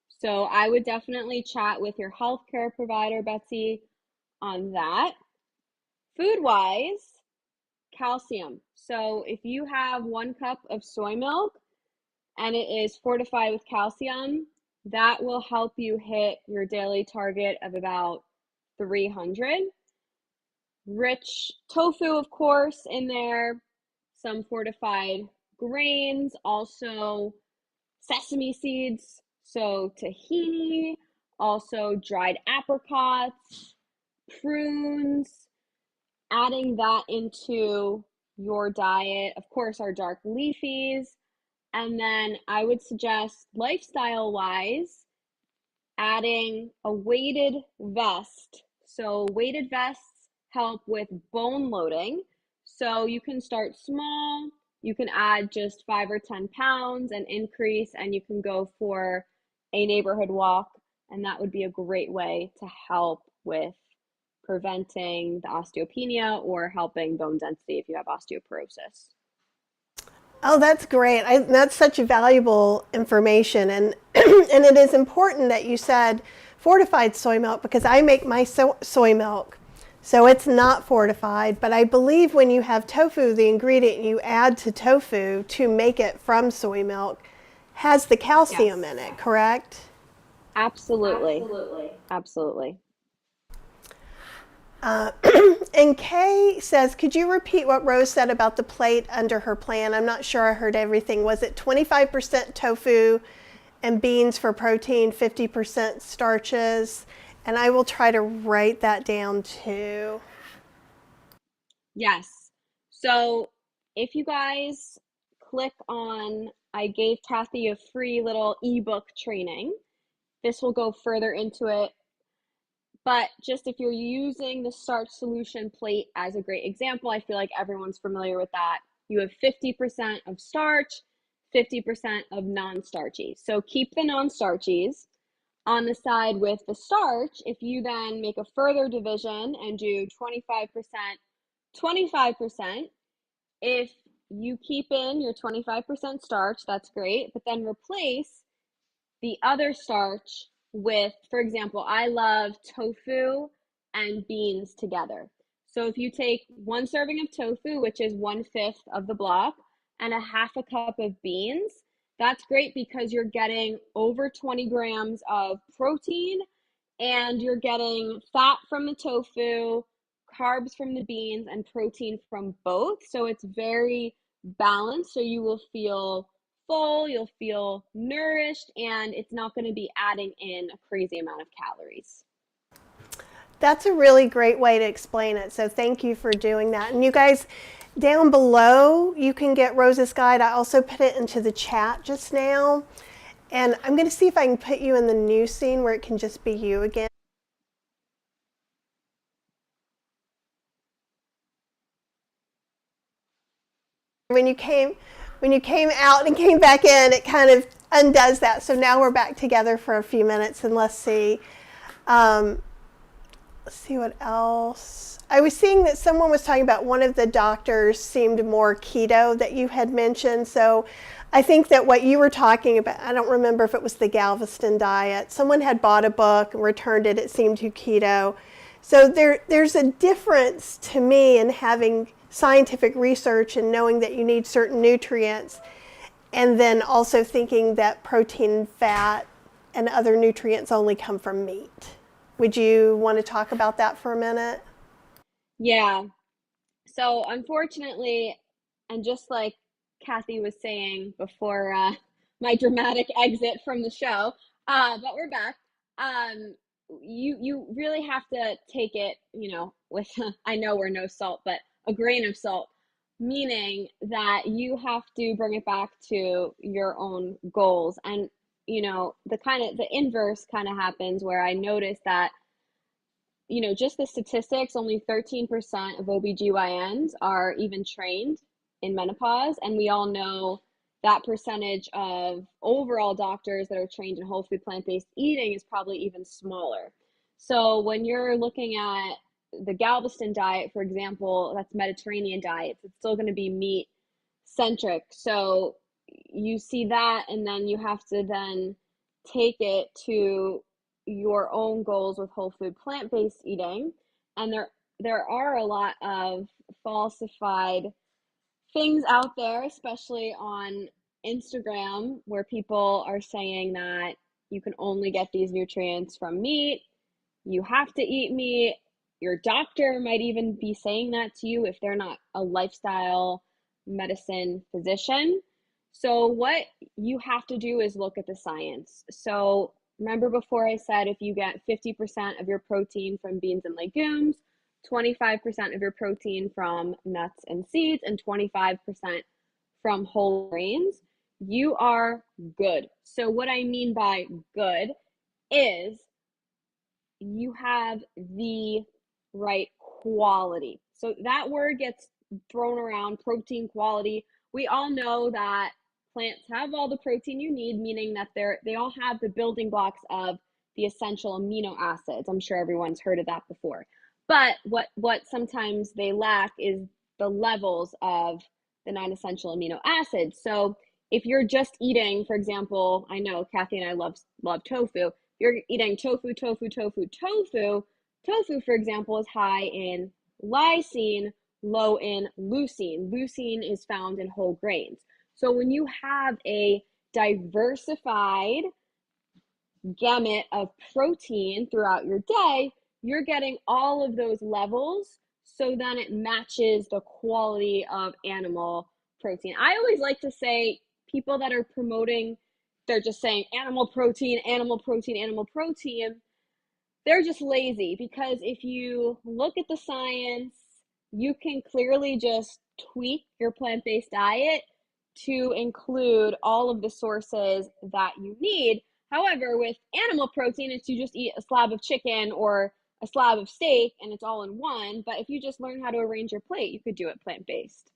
So I would definitely chat with your healthcare provider, Betsy, on that. Food-wise, calcium. So if you have 1 cup of soy milk and it is fortified with calcium, that will help you hit your daily target of about 300. Rich tofu, of course, in there, some fortified grains, also sesame seeds, so tahini, also dried apricots, prunes, adding that into your diet. Of course, our dark leafies. And then I would suggest lifestyle-wise, adding a weighted vest. So weighted vests help with bone loading. So you can start small, you can add just 5 or 10 pounds and increase, and you can go for a neighborhood walk. And that would be a great way to help with preventing the osteopenia or helping bone density if you have osteoporosis. Oh, that's great. That's such valuable information. And, and it is important that you said fortified soy milk, because I make my soy milk. So it's not fortified, but I believe when you have tofu, the ingredient you add to tofu to make it from soy milk has the calcium in it, correct? Absolutely. Absolutely. And Kay says, could you repeat what Rose said about the plate under her plan? I'm not sure I heard everything. Was it 25% tofu and beans for protein, 50% starches? And I will try to write that down too. Yes. So if you guys click on, I gave Kathy a free little ebook training. This will go further into it. But just if you're using the starch solution plate as a great example, I feel like everyone's familiar with that. You have 50% of starch, 50% of non-starchy. So keep the non-starchies on the side with the starch. If you then make a further division and do 25%, 25%, if you keep in your 25% starch, that's great, but then replace the other starch with, for example, I love tofu and beans together. So if you take 1 serving of tofu, which is 1/5 of the block, and a 1/2 cup of beans, that's great because you're getting over 20 grams of protein and you're getting fat from the tofu, carbs from the beans, and protein from both. So it's very balanced. So you will feel full, you'll feel nourished, and it's not going to be adding in a crazy amount of calories. That's a really great way to explain it. So thank you for doing that. And you guys, down below, you can get Rose's guide. I also put it into the chat just now. And I'm going to see if I can put you in the new scene where it can just be you again. When you came out and came back in, it kind of undoes that. So now we're back together for a few minutes, and let's see. Let's see what else. I was seeing that someone was talking about one of the doctors seemed more keto that you had mentioned. So I think that what you were talking about, I don't remember if it was the Galveston diet. Someone had bought a book and returned it. It seemed too keto. So there's a difference to me in having scientific research and knowing that you need certain nutrients, and then also thinking that protein, fat, and other nutrients only come from meat. Would you want to talk about that for a minute? Yeah. So unfortunately, and just like Kathy was saying before my dramatic exit from the show, but we're back. You really have to take it, with I know we're no salt, but a grain of salt, meaning that you have to bring it back to your own goals. And the inverse kind of happens where I noticed that just the statistics, only 13% of OBGYNs are even trained in menopause. And we all know that percentage of overall doctors that are trained in whole food plant-based eating is probably even smaller. So when you're looking at the Galveston diet, for example, that's Mediterranean diet, it's still going to be meat centric. So you see that, and then you have to then take it to your own goals with whole food plant-based eating. And there are a lot of falsified things out there, especially on Instagram, where people are saying that you can only get these nutrients from meat, you have to eat meat. Your doctor might even be saying that to you if they're not a lifestyle medicine physician. So what you have to do is look at the science. So remember before I said if you get 50% of your protein from beans and legumes, 25% of your protein from nuts and seeds, and 25% from whole grains, you are good. So what I mean by good is you have the right quality. So that word gets thrown around, protein quality. We all know that plants have all the protein you need, meaning that they all have the building blocks of the essential amino acids. I'm sure everyone's heard of that before. But what sometimes they lack is the levels of the non-essential amino acids. So if you're just eating, for example, I know Kathy and I love tofu. You're eating tofu, for example, is high in lysine, low in leucine. Leucine is found in whole grains. So when you have a diversified gamut of protein throughout your day, you're getting all of those levels, so then it matches the quality of animal protein. I always like to say people that are promoting, they're just saying animal protein, animal protein, animal protein. They're just lazy, because if you look at the science, you can clearly just tweak your plant-based diet to include all of the sources that you need. However, with animal protein, it's you just eat a slab of chicken or a slab of steak and it's all in one. But if you just learn how to arrange your plate, you could do it plant-based.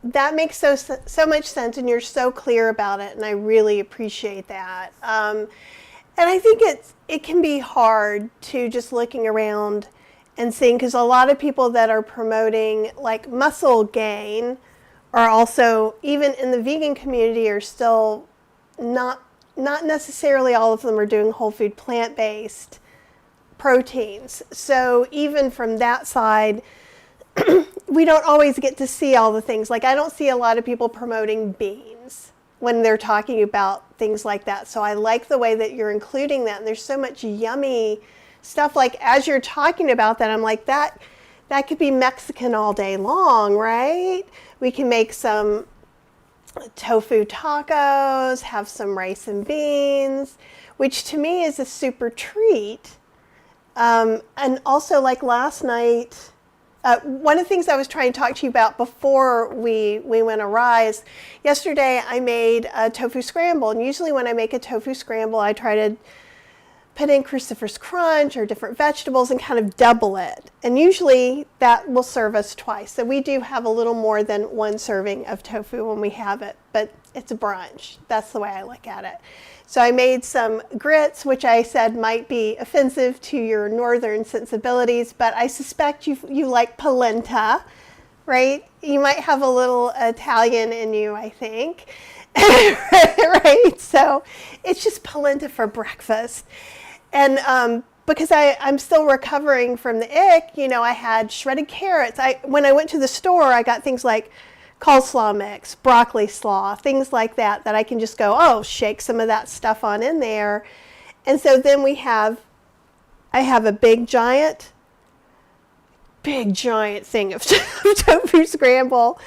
That makes so much sense, and you're so clear about it, and I really appreciate that. And I think it can be hard to just looking around and seeing, because a lot of people that are promoting like muscle gain are also, even in the vegan community, are still not necessarily all of them are doing whole food plant-based proteins. So even from that side, we don't always get to see all the things. Like, I don't see a lot of people promoting beans when they're talking about things like that. So I like the way that you're including that. And there's so much yummy stuff. Like, as you're talking about that, I'm like, that could be Mexican all day long, right? We can make some tofu tacos, have some rice and beans, which to me is a super treat. And also, like last night, one of the things I was trying to talk to you about before we went awry is yesterday I made a tofu scramble. And usually when I make a tofu scramble, I try to put in cruciferous crunch or different vegetables and kind of double it. And usually that will serve us twice. So we do have a little more than one serving of tofu when we have it, but it's a brunch. That's the way I look at it. So I made some grits, which I said might be offensive to your northern sensibilities, but I suspect you like polenta, right? You might have a little Italian in you, I think. Right? So it's just polenta for breakfast. And because I'm still recovering from the ick, I had shredded carrots. When I went to the store, I got things like coleslaw mix, broccoli slaw, things like that I can just go, shake some of that stuff on in there. And so then I have a big giant thing of tofu scramble.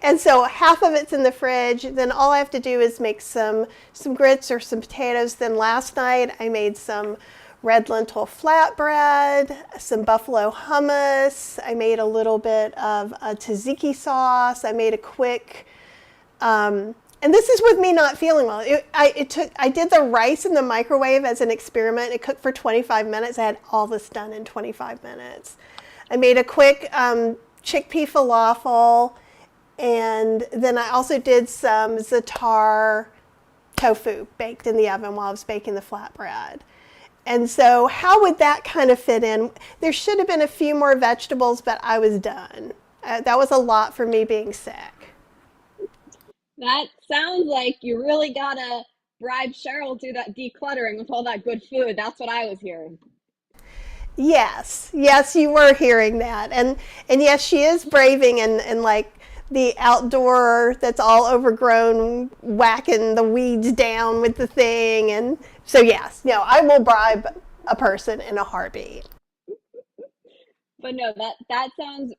And so half of it's in the fridge. Then all I have to do is make some grits or some potatoes. Then last night I made some red lentil flatbread, some buffalo hummus. I made a little bit of a tzatziki sauce. I made a quick, and this is with me not feeling well. I did the rice in the microwave as an experiment. It cooked for 25 minutes. I had all this done in 25 minutes. I made a quick chickpea falafel, and then I also did some za'atar tofu baked in the oven while I was baking the flatbread. And so how would that kind of fit in? There should have been a few more vegetables, but I was done. That was a lot for me being sick. That sounds like you really gotta bribe Cheryl to that decluttering with all that good food. That's what I was hearing. Yes, you were hearing that. And yes, she is braving and like the outdoor that's all overgrown, whacking the weeds down with the thing. And so yes, no, I will bribe a person in a heartbeat. But no, that sounds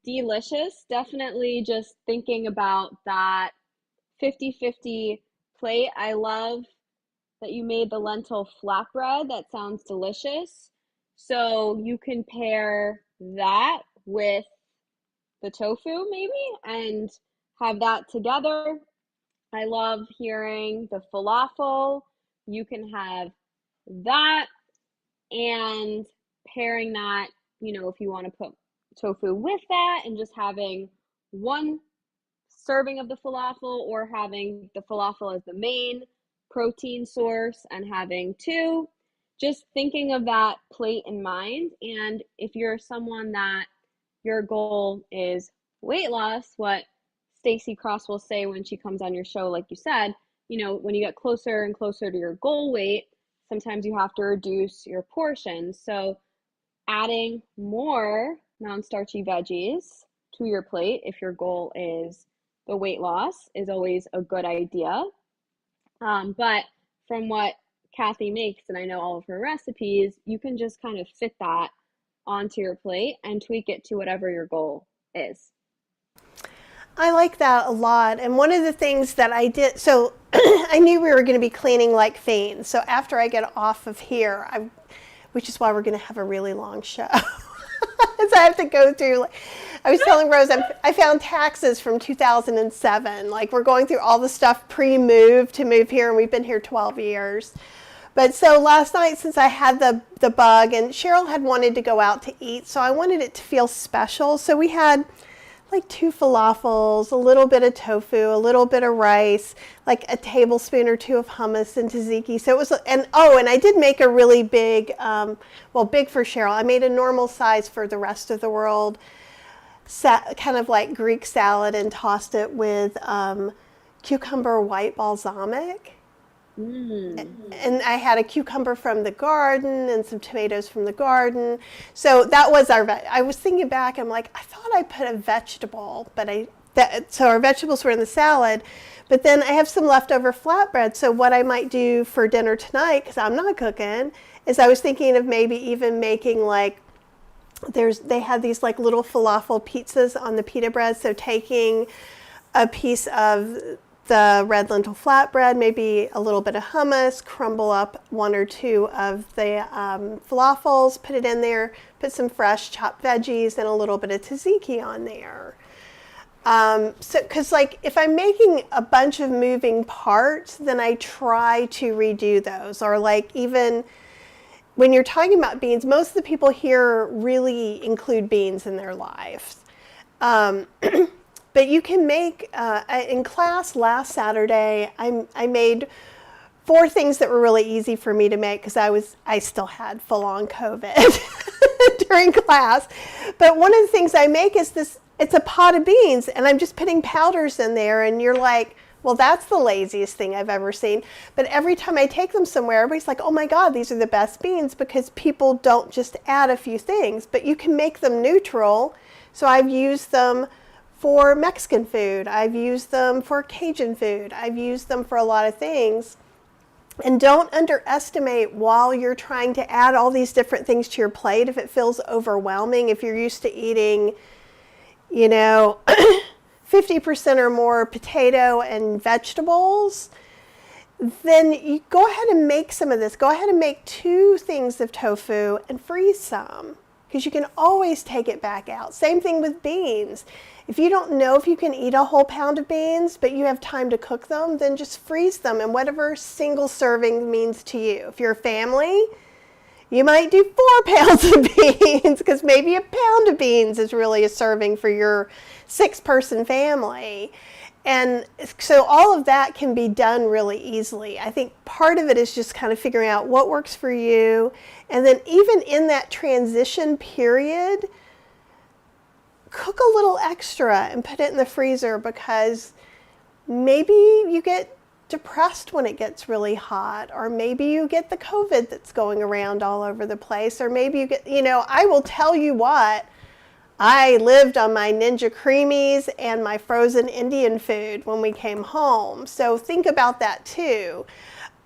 delicious. Definitely just thinking about that 50-50 plate. I love that you made the lentil flatbread. That sounds delicious. So you can pair that with the tofu maybe and have that together. I love hearing the falafel. You can have that and pairing that, if you want to put tofu with that and just having one serving of the falafel or having the falafel as the main protein source and having two. Just thinking of that plate in mind. And if you're someone that your goal is weight loss, what Stacy Cross will say when she comes on your show, like you said, when you get closer and closer to your goal weight, sometimes you have to reduce your portions. So adding more non-starchy veggies to your plate if your goal is the weight loss is always a good idea. But from what Kathy makes, and I know all of her recipes, you can just kind of fit that onto your plate and tweak it to whatever your goal is. I like that a lot. And one of the things that I did, so I knew we were going to be cleaning like fiends. So after I get off of here, which is why we're going to have a really long show. So I have to go through, I was telling Rose, I found taxes from 2007. Like we're going through all the stuff pre-move to move here, and we've been here 12 years. But so last night, since I had the bug, and Cheryl had wanted to go out to eat, so I wanted it to feel special. So we had like 2 falafels, a little bit of tofu, a little bit of rice, like a tablespoon or 2 of hummus and tzatziki. So it was, and I did make a really big, big for Cheryl. I made a normal size for the rest of the world, kind of like Greek salad, and tossed it with cucumber white balsamic. And I had a cucumber from the garden and some tomatoes from the garden. So that was I was thinking back, I'm like, I thought I put a vegetable, so our vegetables were in the salad, but then I have some leftover flatbread. So what I might do for dinner tonight, because I'm not cooking, is I was thinking of maybe even making they had these like little falafel pizzas on the pita bread. So taking a piece of the red lentil flatbread, maybe a little bit of hummus, crumble up 1 or 2 of the falafels, put it in there, put some fresh chopped veggies and a little bit of tzatziki on there. Because if I'm making a bunch of moving parts, then I try to redo those. Or even when you're talking about beans, most of the people here really include beans in their lives. But you can make, in class last Saturday, I made 4 things that were really easy for me to make because I still had full-on COVID during class. But one of the things I make is it's a pot of beans, and I'm just putting powders in there, and you're like, well, that's the laziest thing I've ever seen. But every time I take them somewhere, everybody's like, oh my God, these are the best beans, because people don't just add a few things, but you can make them neutral. So I've used them for Mexican food. I've used them for Cajun food. I've used them for a lot of things. And don't underestimate while you're trying to add all these different things to your plate if it feels overwhelming. If you're used to eating, 50% or more potato and vegetables, then you go ahead and make some of this. Go ahead and make 2 things of tofu and freeze some, because you can always take it back out. Same thing with beans. If you don't know if you can eat a whole pound of beans, but you have time to cook them, then just freeze them, and whatever single serving means to you. If you're a family, you might do 4 pounds of beans, because maybe a pound of beans is really a serving for your 6-person family. And so all of that can be done really easily. I think part of it is just kind of figuring out what works for you. And then even in that transition period, cook a little extra and put it in the freezer, because maybe you get depressed when it gets really hot, or maybe you get the COVID that's going around all over the place, or maybe you get, I will tell you what, I lived on my Ninja Creamies and my frozen Indian food when we came home. So think about that too.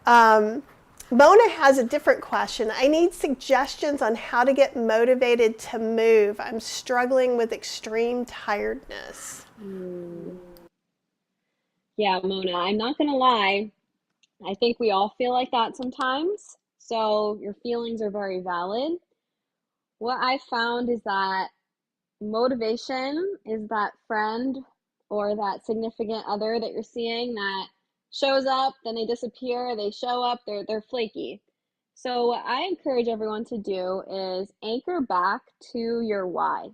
Mona has a different question. I need suggestions on how to get motivated to move. I'm struggling with extreme tiredness. Yeah, Mona, I'm not going to lie. I think we all feel like that sometimes. So your feelings are very valid. What I found is that motivation is that friend or that significant other that you're seeing that shows up, then they disappear, they show up, they're flaky. So what I encourage everyone to do is anchor back to your why.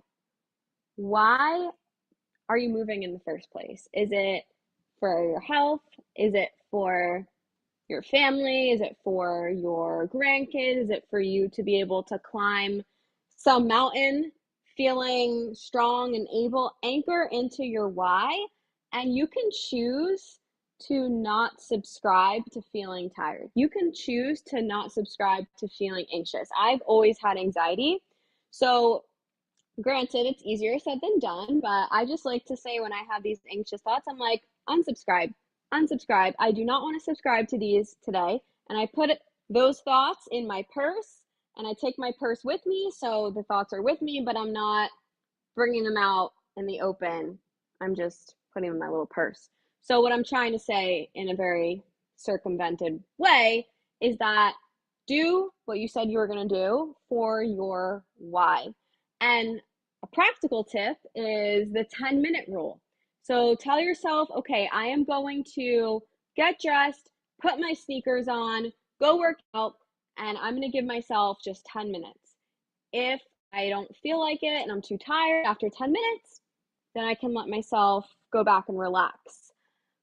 Why are you moving in the first place? Is it for your health? Is it for your family? Is it for your grandkids? Is it for you to be able to climb some mountain feeling strong and able? Anchor into your why, and you can choose to not subscribe to feeling tired. You can choose to not subscribe to feeling anxious. I've always had anxiety. So granted, it's easier said than done, but I just like to say when I have these anxious thoughts, I'm like, unsubscribe, unsubscribe. I do not want to subscribe to these today. And I put those thoughts in my purse, and I take my purse with me. So the thoughts are with me, but I'm not bringing them out in the open. I'm just putting them in my little purse. So what I'm trying to say in a very circumvented way is that do what you said you were going to do for your why. And a practical tip is the 10-minute rule. So tell yourself, okay, I am going to get dressed, put my sneakers on, go work out, and I'm going to give myself just 10 minutes. If I don't feel like it and I'm too tired after 10 minutes, then I can let myself go back and relax.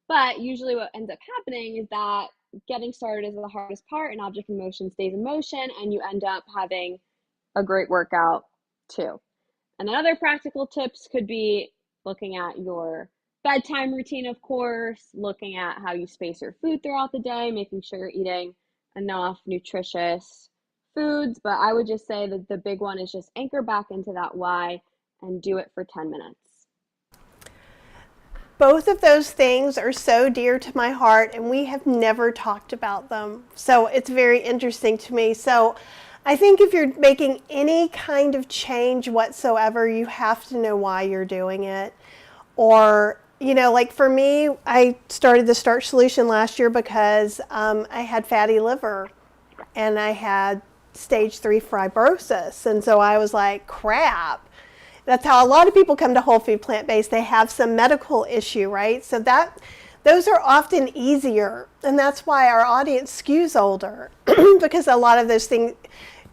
But usually what ends up happening is that getting started is the hardest part, and object in motion stays in motion, and you end up having a great workout too. And then other practical tips could be looking at your bedtime routine, of course, looking at how you space your food throughout the day, making sure you're eating enough nutritious foods. But I would just say that the big one is just anchor back into that why and do it for 10 minutes. Both of those things are so dear to my heart, and we have never talked about them. So it's very interesting to me. So I think if you're making any kind of change whatsoever, you have to know why you're doing it. Or, like for me, I started the Starch Solution last year because I had fatty liver and I had stage 3 fibrosis. And so I was like, crap. That's how a lot of people come to whole food plant-based. They have some medical issue, right? So those are often easier. And that's why our audience skews older, because a lot of those things,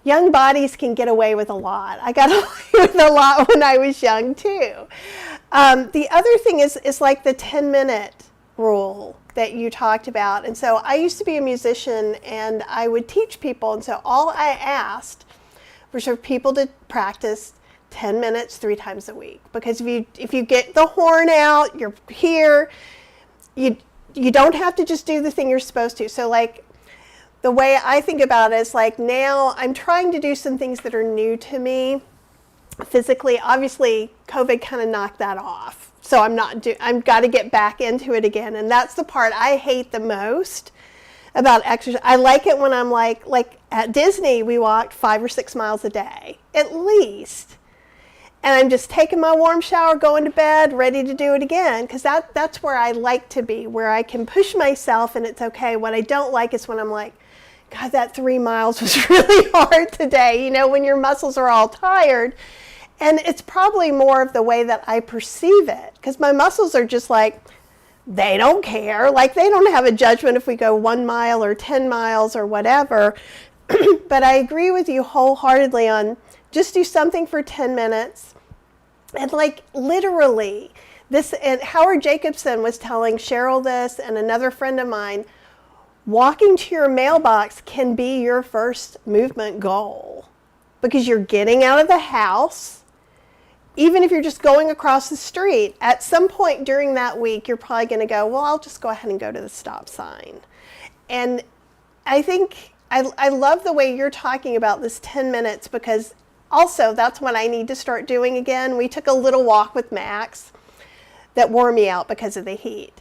young bodies can get away with a lot. I got away with a lot when I was young too. The other thing is like the 10-minute rule that you talked about. And so I used to be a musician, and I would teach people. And so all I asked was for people to practice 10 minutes 3 times a week. Because if you get the horn out, you're here, you don't have to just do the thing you're supposed to. So like the way I think about it is like now I'm trying to do some things that are new to me physically. Obviously, COVID kind of knocked that off. So I've got to get back into it again. And that's the part I hate the most about exercise. I like it when I'm like at Disney, we walked 5 or 6 miles a day, at least. And I'm just taking my warm shower, going to bed, ready to do it again. Because that's where I like to be, where I can push myself and it's okay. What I don't like is when I'm like, God, that 3 miles was really hard today. When your muscles are all tired. And it's probably more of the way that I perceive it. Because my muscles are just like, they don't care. Like they don't have a judgment if we go 1 mile or 10 miles or whatever. But I agree with you wholeheartedly on just do something for 10 minutes. And like literally, this, and Howard Jacobson was telling Cheryl this and another friend of mine, walking to your mailbox can be your first movement goal because you're getting out of the house. Even if you're just going across the street, at some point during that week, you're probably going to go, well, I'll just go ahead and go to the stop sign. And I think I love the way you're talking about this 10 minutes because also that's what I need to start doing again. We took a little walk with Max that wore me out because of the heat.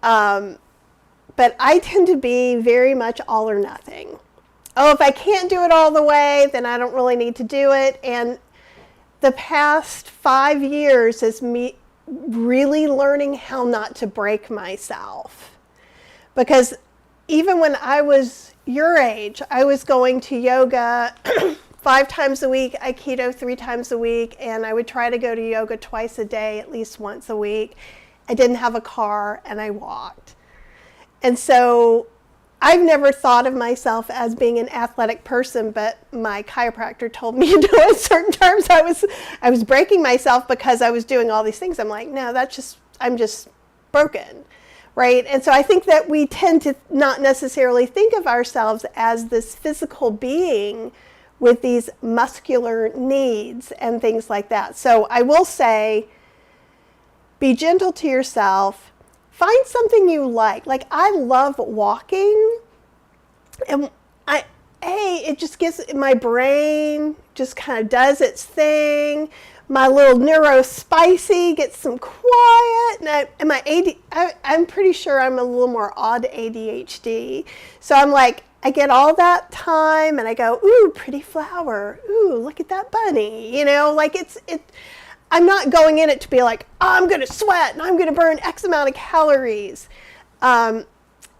But I tend to be very much all or nothing. Oh, if I can't do it all the way, then I don't really need to do it. And the past 5 years is me really learning how not to break myself. Because even when I was your age, I was going to yoga 5 times a week, Aikido 3 times a week, and I would try to go to yoga twice a day, at least once a week. I didn't have a car and I walked. And so I've never thought of myself as being an athletic person, but my chiropractor told me, at certain times I was breaking myself because I was doing all these things. I'm like, no, I'm just broken, right? And so I think that we tend to not necessarily think of ourselves as this physical being with these muscular needs and things like that. So I will say, be gentle to yourself. Find something you like. Like, I love walking, and it just gets, my brain just kind of does its thing. My little neurospicy gets some quiet, and I'm pretty sure I'm a little more odd ADHD. So I'm like, I get all that time, and I go, ooh, pretty flower. Ooh, look at that bunny. Like I'm not going in it to be like, oh, I'm going to sweat and I'm going to burn X amount of calories. And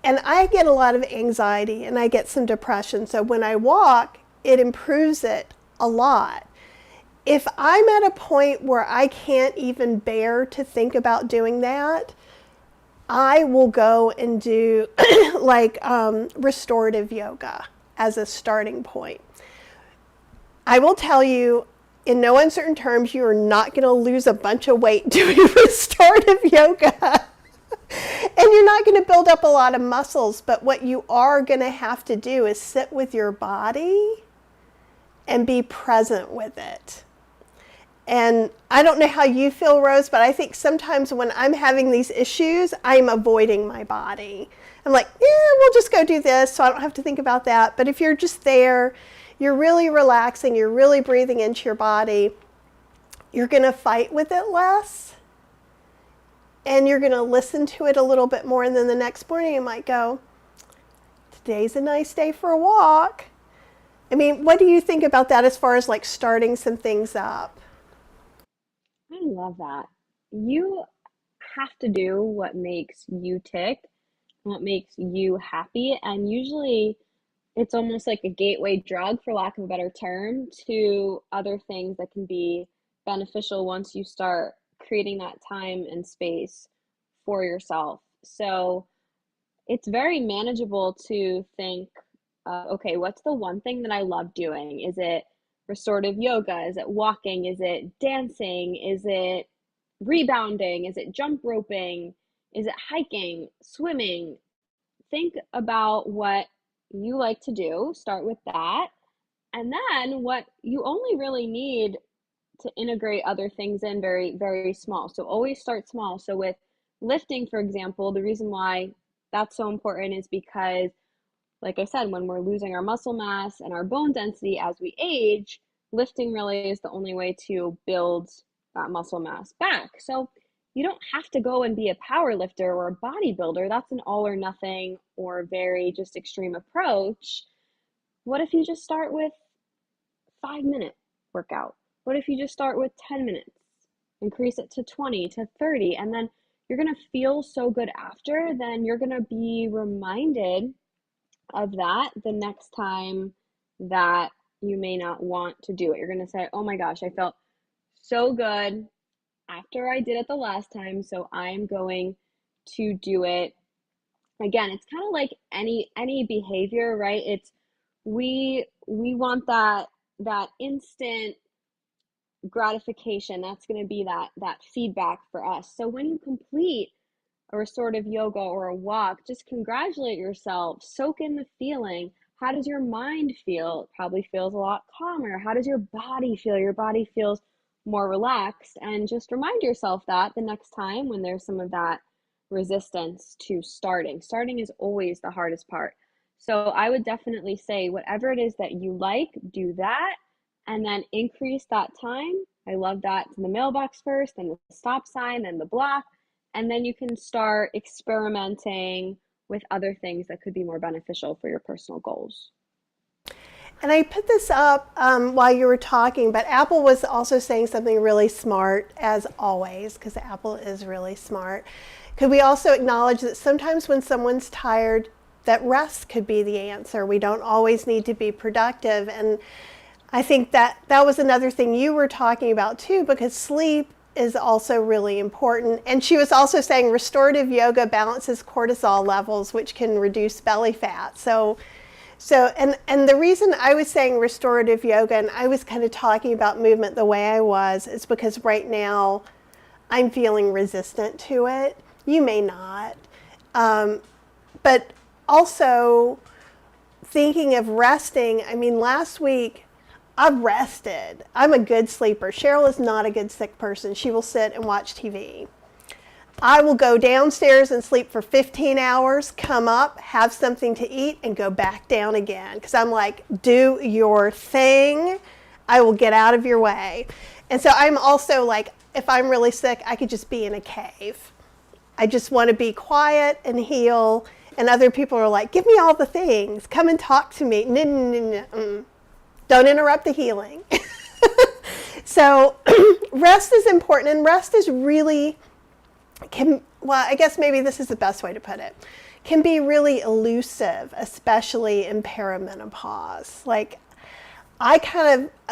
I get a lot of anxiety and I get some depression. So when I walk, it improves it a lot. If I'm at a point where I can't even bear to think about doing that, I will go and do restorative yoga as a starting point. I will tell you, in no uncertain terms, you are not going to lose a bunch of weight doing restorative yoga. And you're not going to build up a lot of muscles, but what you are going to have to do is sit with your body and be present with it. And I don't know how you feel, Rose, but I think sometimes when I'm having these issues, I'm avoiding my body. I'm like, we'll just go do this so I don't have to think about that. But if you're just there, you're really relaxing, you're really breathing into your body, you're going to fight with it less, and you're going to listen to it a little bit more, and then the next morning you might go, today's a nice day for a walk. I mean, what do you think about that as far as like starting some things up? I love that. You have to do what makes you tick, what makes you happy, and usually it's almost like a gateway drug, for lack of a better term, to other things that can be beneficial once you start creating that time and space for yourself. So it's very manageable to think, okay, what's the one thing that I love doing? Is it restorative yoga? Is it walking? Is it dancing? Is it rebounding? Is it jump roping? Is it hiking, swimming? Think about what you like to do, start with that, and then what you only really need to integrate other things in very, very small. So always start small. So with lifting, for example, the reason why that's so important is because, like I said, when we're losing our muscle mass and our bone density as we age, lifting really is the only way to build that muscle mass back. So you don't have to go and be a power lifter or a bodybuilder. That's an all or nothing or very just extreme approach. What if you just start with 5-minute workout? What if you just start with 10 minutes, increase it to 20 to 30, and then you're going to feel so good after, then you're going to be reminded of that the next time that you may not want to do it. You're going to say, oh my gosh, I felt so good after I did it the last time, so I'm going to do it again. It's kind of like any behavior, right? It's we want that instant gratification. That's going to be that feedback for us. So when you complete a restorative yoga or a walk, just congratulate yourself, soak in the feeling. How does your mind feel? It probably feels a lot calmer. How does your body feel? Your body feels more relaxed. And just remind yourself that the next time when there's some of that resistance to starting. Starting is always the hardest part. So I would definitely say whatever it is that you like, do that, and then increase that time. I love that. To the mailbox first, then the stop sign, then the block, and then you can start experimenting with other things that could be more beneficial for your personal goals. And I put this up while you were talking, but Apple was also saying something really smart, as always, because Apple is really smart. Could we also acknowledge that sometimes when someone's tired, that rest could be the answer? We don't always need to be productive. And I think that was another thing you were talking about too, because sleep is also really important. And she was also saying restorative yoga balances cortisol levels, which can reduce belly fat. So and the reason I was saying restorative yoga, and I was kind of talking about movement the way I was, is because right now I'm feeling resistant to it. You may not. But also thinking of resting, I mean, last week I've rested. I'm a good sleeper. Cheryl is not a good sick person. She will sit and watch TV. I will go downstairs and sleep for 15 hours, come up, have something to eat, and go back down again. Because I'm like, do your thing. I will get out of your way. And so I'm also like, if I'm really sick, I could just be in a cave. I just want to be quiet and heal. And other people are like, give me all the things. Come and talk to me. No. Don't interrupt the healing. So rest is important, and rest is really, I guess maybe this is the best way to put it, can be really elusive, especially in perimenopause. Like,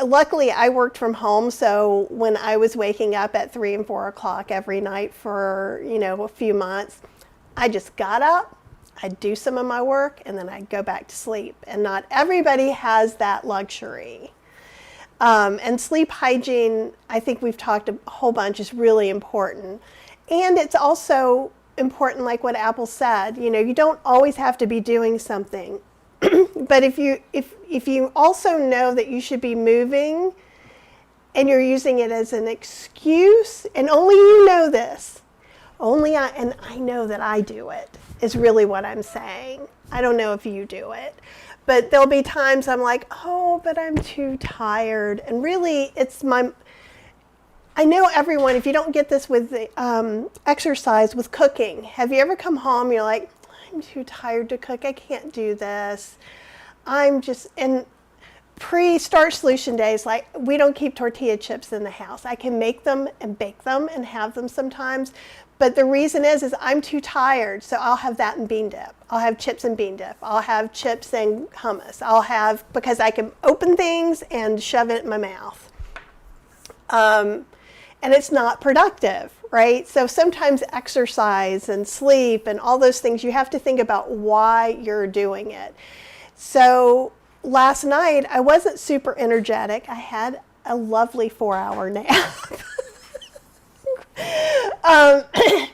luckily I worked from home, so when I was waking up at 3 and 4 o'clock every night for, a few months, I just got up, I'd do some of my work, and then I'd go back to sleep. And not everybody has that luxury. And sleep hygiene, I think we've talked a whole bunch, is really important. And it's also important, like what Apple said, you don't always have to be doing something. But if you also know that you should be moving and you're using it as an excuse, and only you know this, and I know that I do it, is really what I'm saying. I don't know if you do it. But there'll be times I'm like, oh, but I'm too tired. And really, I know everyone, if you don't get this with the exercise, with cooking, have you ever come home and you're like, I'm too tired to cook, I can't do this. And pre-Starch Solution days, like, we don't keep tortilla chips in the house. I can make them and bake them and have them sometimes. But the reason is I'm too tired, so I'll have that and bean dip. I'll have chips and bean dip. I'll have chips and hummus. Because I can open things and shove it in my mouth. And it's not productive, right? So sometimes exercise and sleep and all those things, you have to think about why you're doing it. So last night, I wasn't super energetic. I had a lovely 4-hour nap.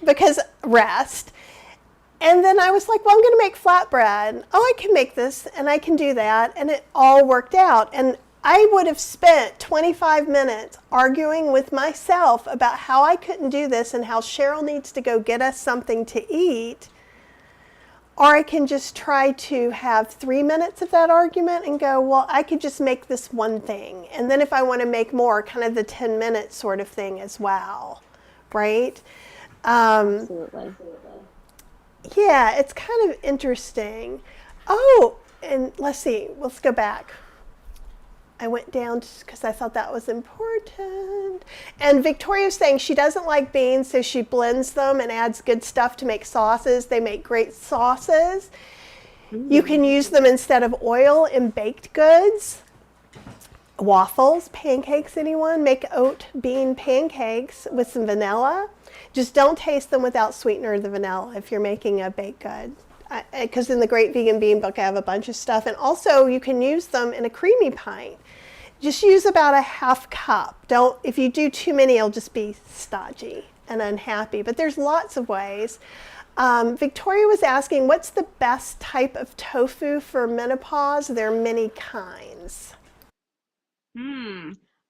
Because rest. And then I was like, well, I'm going to make flatbread. Oh, I can make this and I can do that. And it all worked out. And I would have spent 25 minutes arguing with myself about how I couldn't do this and how Cheryl needs to go get us something to eat. Or I can just try to have 3 minutes of that argument and go, well, I could just make this one thing. And then if I want to make more, kind of the 10-minute sort of thing as well. Right? Absolutely. Yeah, it's kind of interesting. Oh, and let's see. Let's go back. I went down because I thought that was important. And Victoria's saying she doesn't like beans, so she blends them and adds good stuff to make sauces. They make great sauces. You can use them instead of oil in baked goods. Waffles, pancakes, anyone? Make oat bean pancakes with some vanilla. Just don't taste them without sweetener or the vanilla if you're making a baked good. Because in the Great Vegan Bean Book, I have a bunch of stuff. And also, you can use them in a creamy pint. just use about a half cup. If you do too many, it'll just be stodgy and unhappy. But there's lots of ways. Victoria was asking, what's the best type of tofu for menopause? There are many kinds.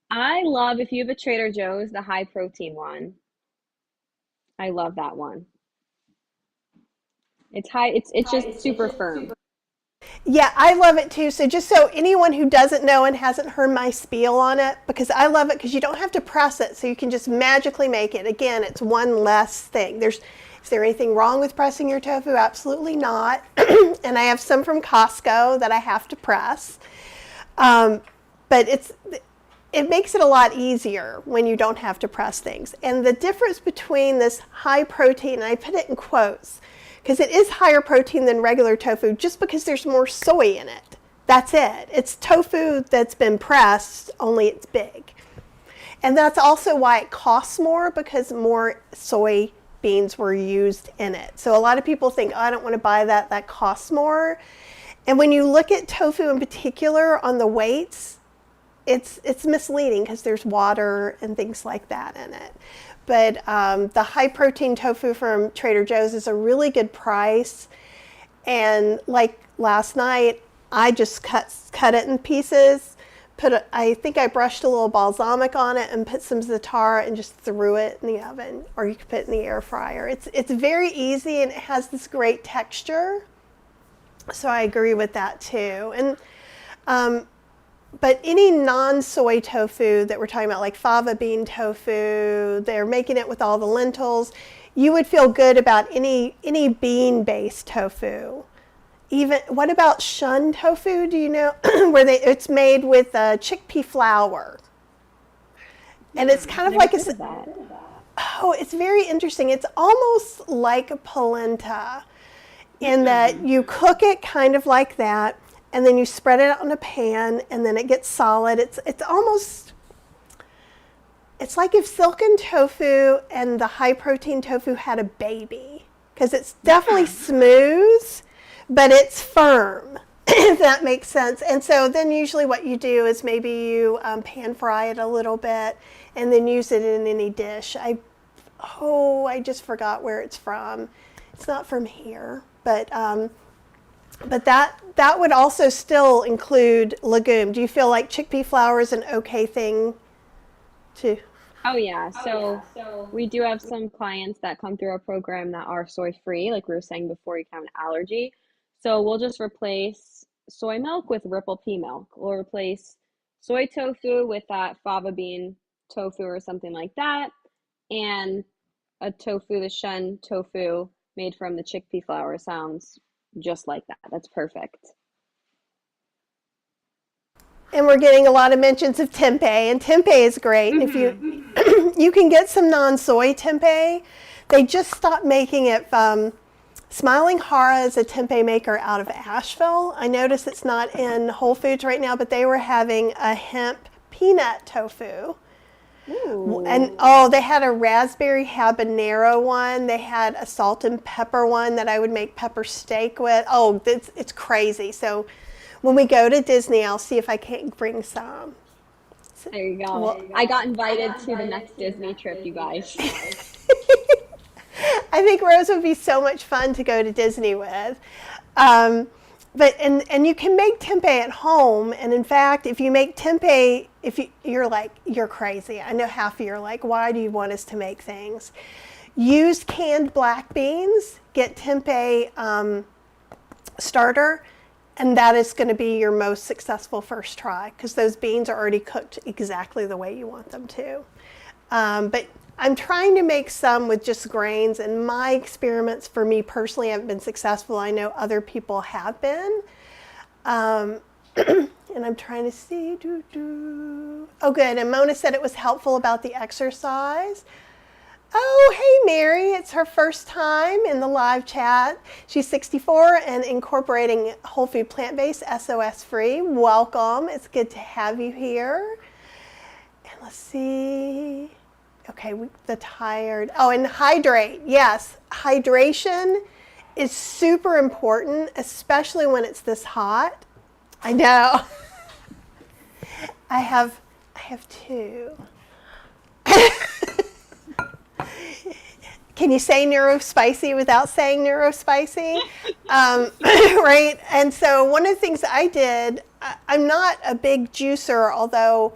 I love, if you have a Trader Joe's, the high protein one. I love that one. It's high, it's just super firm. Yeah, I love it too. So just so anyone who doesn't know and hasn't heard my spiel on it, because I love it because you don't have to press it, so you can just magically make it. Again, it's one less thing. Is there anything wrong with pressing your tofu? Absolutely not. And I have some from Costco that I have to press. But it makes it a lot easier when you don't have to press things. And the difference between this high protein, and I put it in quotes, because it is higher protein than regular tofu just because there's more soy in it. That's it. It's tofu that's been pressed, only it's big. And that's also why it costs more, because more soybeans were used in it. So a lot of people think, oh, I don't want to buy that costs more. And when you look at tofu in particular on the weights, it's misleading because there's water and things like that in it. But the high protein tofu from Trader Joe's is a really good price. And like last night, I just cut it in pieces. I think I brushed a little balsamic on it and put some za'atar and just threw it in the oven, or you could put it in the air fryer. It's very easy and it has this great texture. So I agree with that too. And but any non-soy tofu that we're talking about, like fava bean tofu, they're making it with all the lentils. You would feel good about any bean-based tofu. Even what about shun tofu? Do you know where it's made with chickpea flour? And it's kind of like it's very interesting. It's almost like a polenta in that you cook it kind of like that, and then you spread it out in a pan, and then it gets solid. It's like if silken tofu and the high protein tofu had a baby, because it's definitely smooth, but it's firm, if that makes sense. And so then usually what you do is maybe you pan fry it a little bit and then use it in any dish. I just forgot where it's from. It's not from here, but that would also still include legume. Do you feel like chickpea flour is an okay thing to? Oh yeah, so we do have some clients that come through our program that are soy free, like we were saying before, you can have an allergy. So we'll just replace soy milk with ripple pea milk. We'll replace soy tofu with that fava bean tofu or something like that, and a tofu, the shun tofu made from the chickpea flour sounds just like that. That's perfect. And we're getting a lot of mentions of tempeh, and tempeh is great. If you can get some non-soy tempeh, they just stopped making it. Smiling Hara is a tempeh maker out of Asheville. I noticed it's not in Whole Foods right now, but they were having a hemp peanut tofu. Ooh. And they had a raspberry habanero one. They had a salt and pepper one that I would make pepper steak with. Oh, it's crazy. So when we go to Disney, I'll see if I can't bring some. There you go. Well, I got invited to the next Disney trip, you guys. I think Rose would be so much fun to go to Disney with. But you can make tempeh at home, and in fact, if you make tempeh, you're like, you're crazy. I know half of you are like, why do you want us to make things? Use canned black beans, get tempeh starter, and that is going to be your most successful first try, because those beans are already cooked exactly the way you want them to. But I'm trying to make some with just grains, and my experiments for me personally haven't been successful. I know other people have been. And I'm trying to see. Oh, good. And Mona said it was helpful about the exercise. Oh, hey, Mary. It's her first time in the live chat. She's 64 and incorporating whole food plant-based, SOS free. Welcome. It's good to have you here. And let's see. Okay, the tired. Oh, and hydrate. Yes, hydration is super important, especially when it's this hot. I know. I have two. Can you say neurospicy without saying neurospicy? Right? And so one of the things I did, I'm not a big juicer, although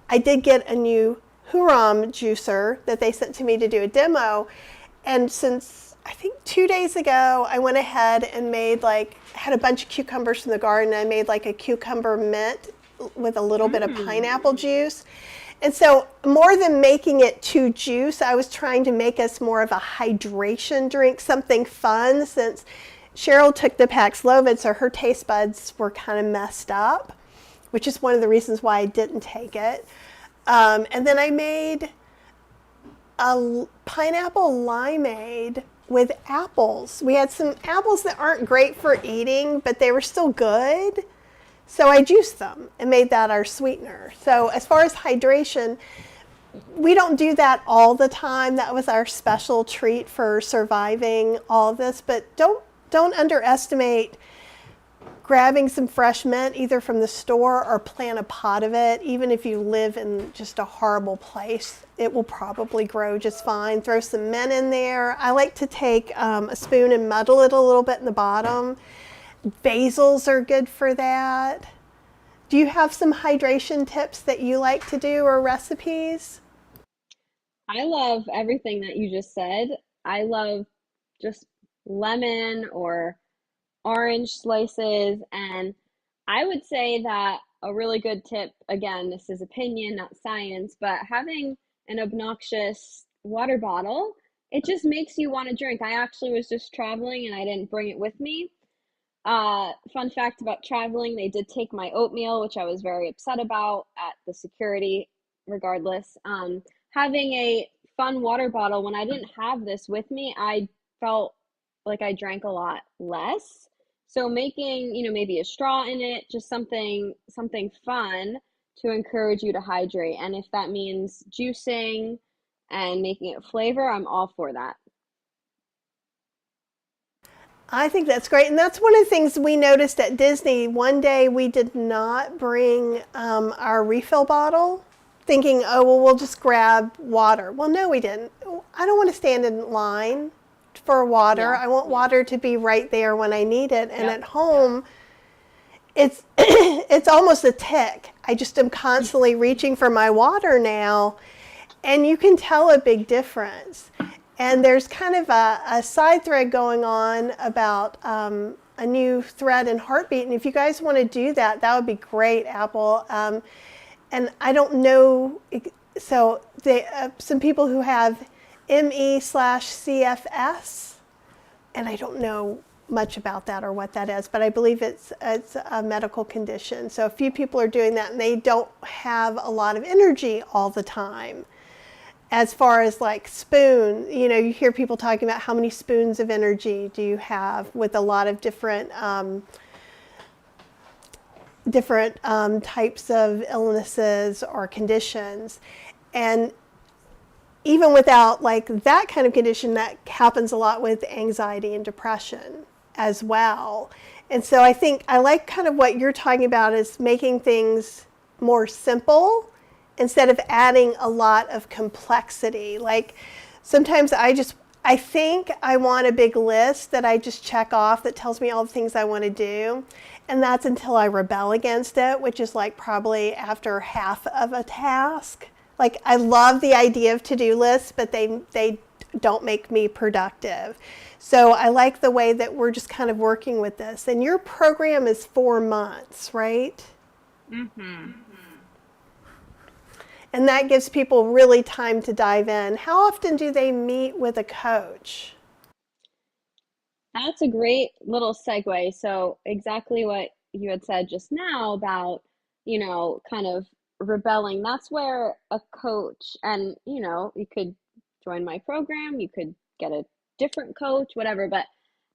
I did get a new Huram juicer that they sent to me to do a demo. And since I think 2 days ago, I went ahead and had a bunch of cucumbers from the garden. I made like a cucumber mint with a little bit of pineapple juice. And so more than making it to juice, I was trying to make us more of a hydration drink, something fun, since Cheryl took the Paxlovid, so her taste buds were kind of messed up, which is one of the reasons why I didn't take it. And then I made a pineapple limeade with apples. We had some apples that aren't great for eating, but they were still good. So I juiced them and made that our sweetener. So as far as hydration, we don't do that all the time. That was our special treat for surviving all of this. But don't underestimate grabbing some fresh mint either from the store or plant a pot of it. Even if you live in just a horrible place, it will probably grow just fine. Throw some mint in there. I like to take a spoon and muddle it a little bit in the bottom. Basils are good for that. Do you have some hydration tips that you like to do or recipes? I love everything that you just said. I love just lemon or orange slices. And I would say that a really good tip, again, this is opinion, not science, but having an obnoxious water bottle, it just makes you want to drink. I actually was just traveling and I didn't bring it with me. Fun fact about traveling, they did take my oatmeal, which I was very upset about at the security, regardless. Having a fun water bottle, when I didn't have this with me, I felt like I drank a lot less. So making, maybe a straw in it, just something fun to encourage you to hydrate. And if that means juicing and making it flavor, I'm all for that. I think that's great. And that's one of the things we noticed at Disney. One day we did not bring our refill bottle, thinking, oh, well, we'll just grab water. Well, no, we didn't. I don't want to stand in line for water. Yeah. I want water to be right there when I need it. And at home, it's it's almost a tick. I just am constantly reaching for my water now, and you can tell a big difference. And there's kind of a side thread going on about a new thread in Heartbeat. And if you guys want to do that, that would be great, Apple. And I don't know, so some people who have ME/CFS, and I don't know much about that or what that is, but I believe it's a medical condition. So a few people are doing that and they don't have a lot of energy all the time. As far as like spoon, you hear people talking about how many spoons of energy do you have with a lot of different types of illnesses or conditions. And even without like that kind of condition, that happens a lot with anxiety and depression as well. And so I think I like kind of what you're talking about is making things more simple instead of adding a lot of complexity. Like sometimes I think I want a big list that I just check off that tells me all the things I want to do. And that's until I rebel against it, which is like probably after half of a task. Like I love the idea of to-do lists, but they don't make me productive. So I like the way that we're just kind of working with this. And your program is 4 months, right? Mm-hmm. And that gives people really time to dive in. How often do they meet with a coach? That's a great little segue. So exactly what you had said just now about, kind of rebelling. That's where a coach, and, you could join my program, you could get a different coach, whatever, but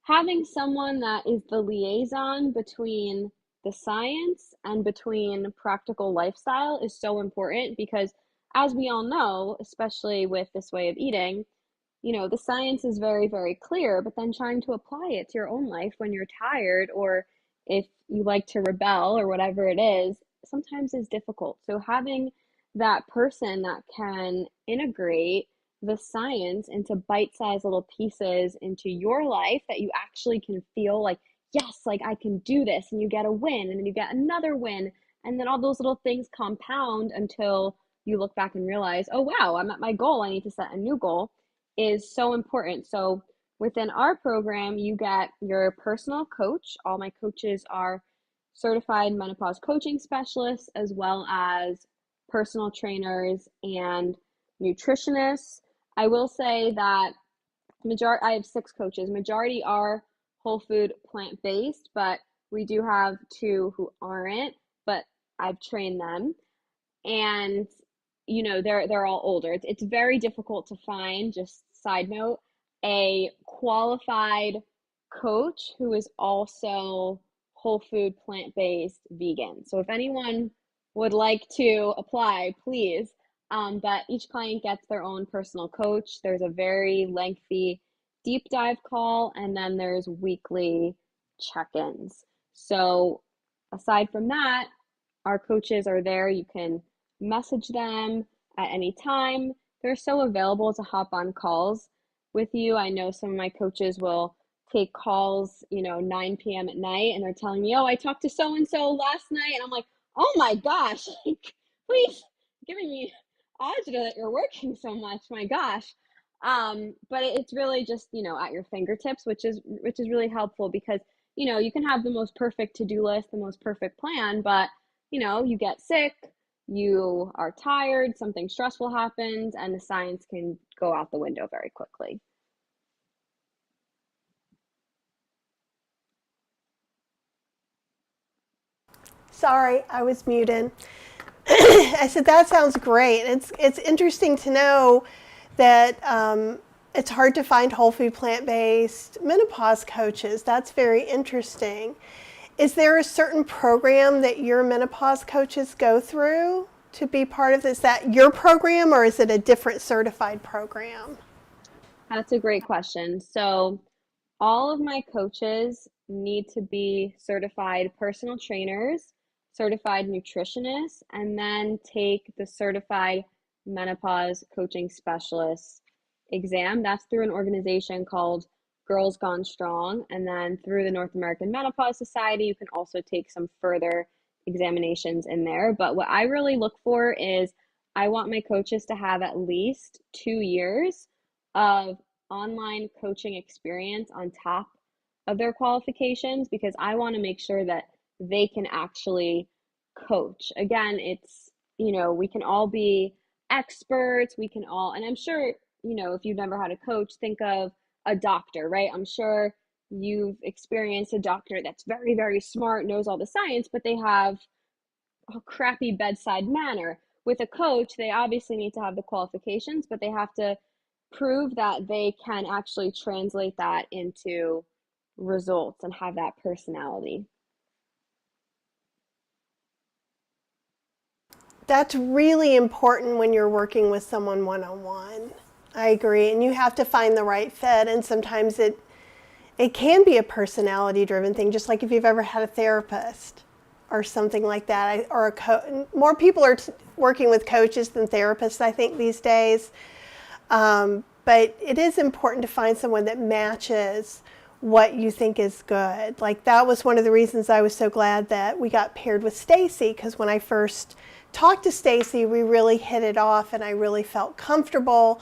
having someone that is the liaison between the science and between practical lifestyle is so important because, as we all know, especially with this way of eating, the science is very, very clear, but then trying to apply it to your own life when you're tired or if you like to rebel or whatever it is, sometimes is difficult. So having that person that can integrate the science into bite-sized little pieces into your life that you actually can feel like, yes, like I can do this, and you get a win, and then you get another win, and then all those little things compound until you look back and realize, oh wow, I'm at my goal, I need to set a new goal, is so important. So within our program, you get your personal coach. All my coaches are certified menopause coaching specialists, as well as personal trainers and nutritionists. I will say that I have 6 coaches. Majority are whole food, plant-based, but we do have 2 who aren't, but I've trained them. And they're all older. It's very difficult to find, just side note, a qualified coach who is also whole food, plant-based, vegan. So if anyone would like to apply, please. But each client gets their own personal coach. There's a very lengthy deep dive call, and then there's weekly check-ins. So aside from that, our coaches are there. You can message them at any time. They're so available to hop on calls with you. I know some of my coaches will take calls, 9 p.m. at night, and they're telling me, oh, I talked to so-and-so last night. And I'm like, oh my gosh, please giving me agita that you're working so much. My gosh. But it's really just, at your fingertips, which is really helpful because, you can have the most perfect to-do list, the most perfect plan, but, you get sick, you are tired, something stressful happens, and the science can go out the window very quickly. Sorry, I was muted. I said, that sounds great. It's interesting to know that it's hard to find whole food, plant-based menopause coaches. That's very interesting. Is there a certain program that your menopause coaches go through to be part of this? Is that your program, or is it a different certified program? That's a great question. So all of my coaches need to be certified personal trainers, certified nutritionists, and then take the certified menopause coaching specialist exam. That's through an organization called Girls Gone Strong. And then through the North American Menopause Society, you can also take some further examinations in there. But what I really look for is I want my coaches to have at least 2 years of online coaching experience on top of their qualifications, because I want to make sure that they can actually coach. Again, it's, we can all be experts, and I'm sure, if you've never had a coach, think of a doctor, right? I'm sure you've experienced a doctor that's very, very smart, knows all the science, but they have a crappy bedside manner. With a coach, they obviously need to have the qualifications, but they have to prove that they can actually translate that into results and have that personality. That's really important when you're working with someone one-on-one. I agree. And you have to find the right fit. And sometimes it can be a personality-driven thing, just like if you've ever had a therapist or something like that. Or more people are working with coaches than therapists, I think, these days. But it is important to find someone that matches what you think is good. Like, that was one of the reasons I was so glad that we got paired with Stacy, because when I first talked to Stacy, we really hit it off, and I really felt comfortable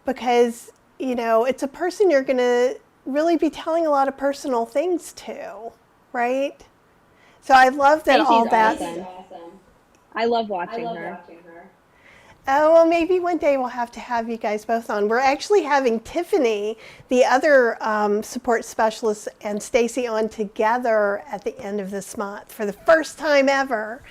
because, it's a person you're going to really be telling a lot of personal things to, right? So I love that. Stacey's all that. Awesome. I love watching her. Oh, well, maybe one day we'll have to have you guys both on. We're actually having Tiffany, the other support specialist, and Stacy on together at the end of this month for the first time ever.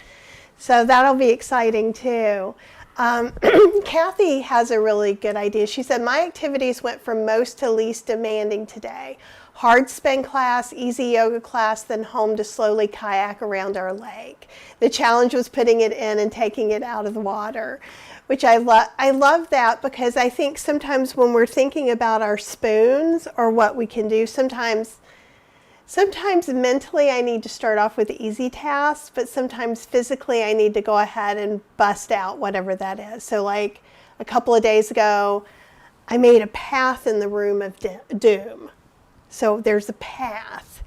So that'll be exciting too. Kathy has a really good idea. She said, my activities went from most to least demanding today. Hard spin class, easy yoga class, then home to slowly kayak around our lake. The challenge was putting it in and taking it out of the water, which I love that, because I think sometimes when we're thinking about our spoons or what we can do, sometimes Sometimes mentally I need to start off with easy tasks, but sometimes physically I need to go ahead and bust out whatever that is. So like a couple of days ago, I made a path in the room of doom. So there's a path.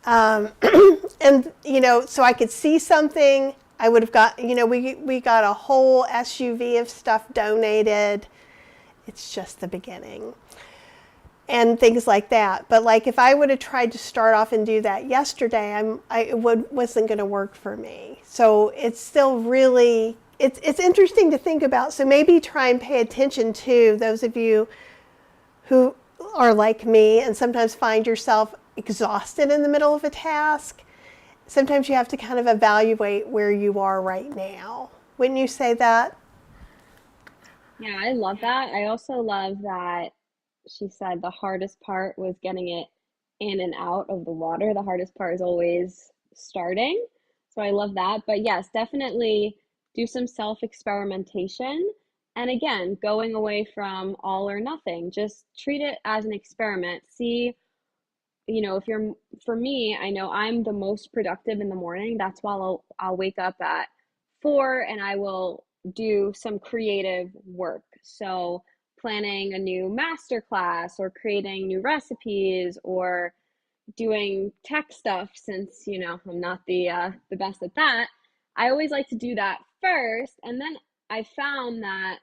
And, you know, so I could see something. I would have got, you know, we got a whole SUV of stuff donated. It's just the beginning. And things like that. But like if I would have tried to start off and do that yesterday, wasn't going to work for me. So it's still really, it's interesting to think about. So maybe try and pay attention to those of you who are like me and sometimes find yourself exhausted in the middle of a task. Sometimes you have to kind of evaluate where you are right now. Wouldn't you say that? Yeah, I love that. I also love that she said the hardest part was getting it in and out of the water. The hardest part is always starting. So I love that. But yes, definitely do some self-experimentation. And again, going away from all or nothing, just treat it as an experiment. See, you know, for me, I know I'm the most productive in the morning. That's why I'll wake up at 4 and I will do some creative work. So planning a new master class or creating new recipes or doing tech stuff, since, you know, I'm not the best at that. I always like to do that first. And then I found that,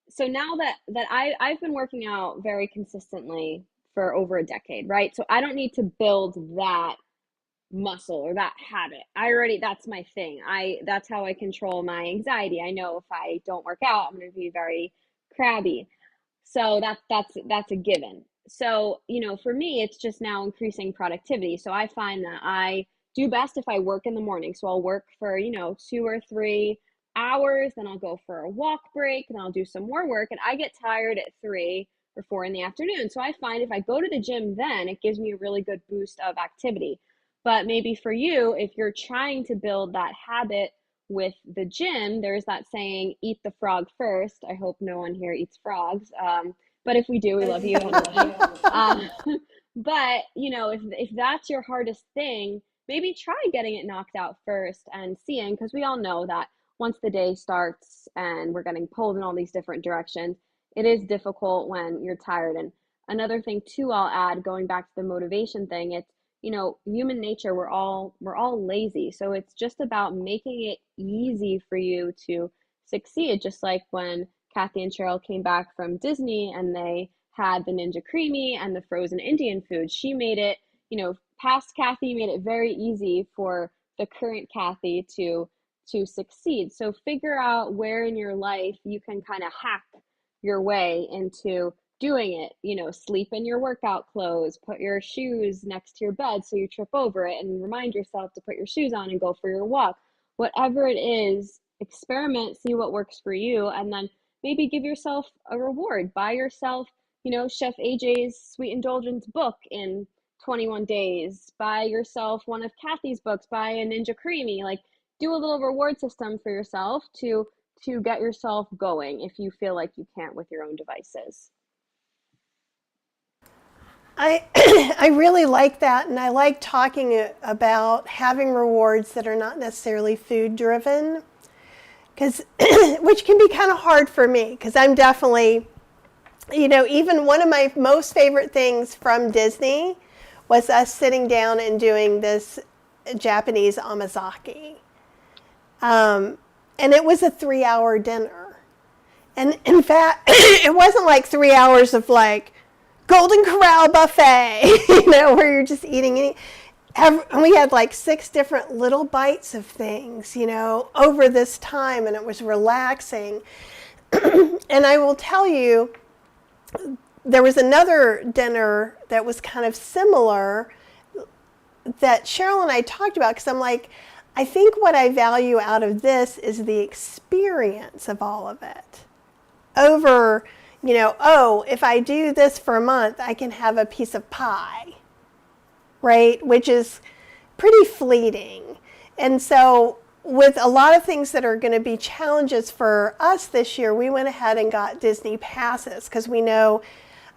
so now that I've been working out very consistently for over a decade, right? So I don't need to build that muscle or that habit. That's my thing. That's how I control my anxiety. I know if I don't work out, I'm going to be very crabby. So that's a given. So, you know, for me, it's just now increasing productivity. So I find that I do best if I work in the morning. So I'll work for, you know, 2 or 3 hours, then I'll go for a walk break, and I'll do some more work, and I get tired at 3 or 4 in the afternoon. So I find if I go to the gym then, it gives me a really good boost of activity. But maybe for you, if you're trying to build that habit with the gym, there's that saying, eat the frog first. I hope no one here eats frogs. But if we do, we love you. But, you know, if that's your hardest thing, maybe try getting it knocked out first and seeing, because we all know that once the day starts and we're getting pulled in all these different directions, it is difficult when you're tired. And another thing too, I'll add, going back to the motivation thing, it's, you know, human nature, we're all lazy. So it's just about making it easy for you to succeed. Just like when Kathy and Cheryl came back from Disney and they had the Ninja Creami and the frozen Indian food. She made it, you know, past Kathy made it very easy for the current Kathy to succeed. So figure out where in your life you can kind of hack your way into doing it. You know, sleep in your workout clothes, put your shoes next to your bed so you trip over it, and remind yourself to put your shoes on and go for your walk. Whatever it is, experiment, see what works for you, and then maybe give yourself a reward. Buy yourself, you know, Chef AJ's Sweet Indulgence book in 21 days. Buy yourself one of Kathy's books. Buy a Ninja Creami. Like, do a little reward system for yourself to get yourself going if you feel like you can't with your own devices. I really like that, and I like talking about having rewards that are not necessarily food driven, because which can be kind of hard for me, because I'm definitely, you know, even one of my most favorite things from Disney was us sitting down and doing this Japanese amazaki. And it was a 3-hour dinner. And in fact, it wasn't like 3 hours of like Golden Corral buffet, you know, where you're just eating. And we had like 6 different little bites of things, you know, over this time, and it was relaxing. And I will tell you, there was another dinner that was kind of similar that Cheryl and I talked about, because I'm like, I think what I value out of this is the experience of all of it over, you know, oh, if I do this for a month, I can have a piece of pie, right? Which is pretty fleeting. And so with a lot of things that are going to be challenges for us this year, we went ahead and got Disney passes, because we know,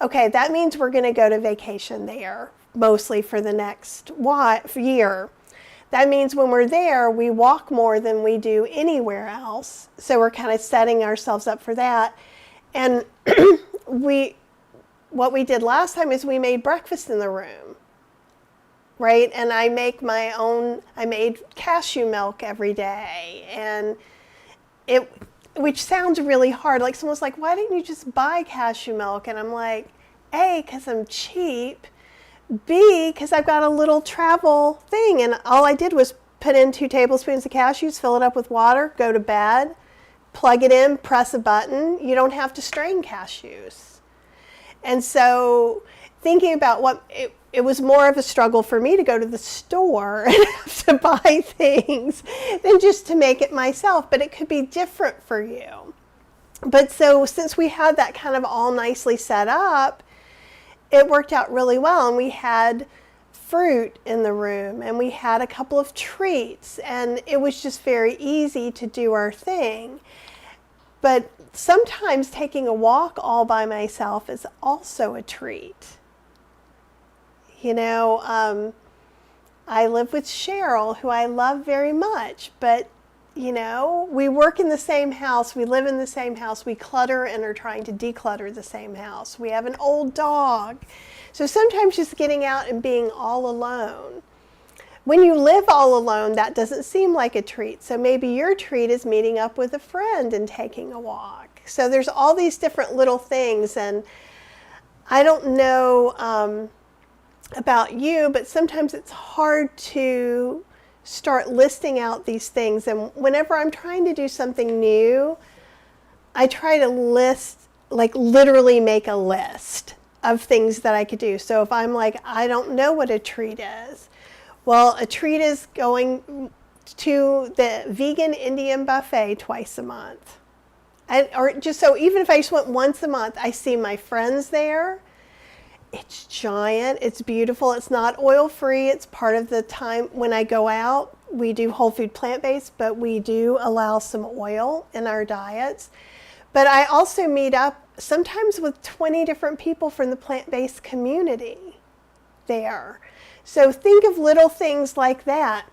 okay, that means we're going to go to vacation there mostly for the next year. That means when we're there, we walk more than we do anywhere else. So we're kind of setting ourselves up for that. And what we did last time is we made breakfast in the room, right? And I made cashew milk every day. And which sounds really hard. Like someone's like, why didn't you just buy cashew milk? And I'm like, A, because I'm cheap. B, because I've got a little travel thing, and all I did was put in 2 tablespoons of cashews, fill it up with water, go to bed, plug it in, press a button. You don't have to strain cashews. And so thinking about it was more of a struggle for me to go to the store and have to buy things than just to make it myself, but it could be different for you. But so since we had that kind of all nicely set up, it worked out really well, and we had fruit in the room, and we had a couple of treats, and it was just very easy to do our thing. But sometimes taking a walk all by myself is also a treat. You know, I live with Cheryl, who I love very much, but you know, we work in the same house, we live in the same house, we clutter and are trying to declutter the same house. We have an old dog. So sometimes just getting out and being all alone. When you live all alone, that doesn't seem like a treat. So maybe your treat is meeting up with a friend and taking a walk. So there's all these different little things, and I don't know about you, but sometimes it's hard to start listing out these things. And whenever I'm trying to do something new, I try to literally make a list of things that I could do. So if I'm like, I don't know what a treat is. Well, a treat is going to the vegan Indian buffet twice a month. Or just so even if I just went once a month, I see my friends there. It's giant, it's beautiful, it's not oil-free, it's part of the time when I go out. We do whole food plant-based, but we do allow some oil in our diets. But I also meet up sometimes with 20 different people from the plant-based community there. So think of little things like that.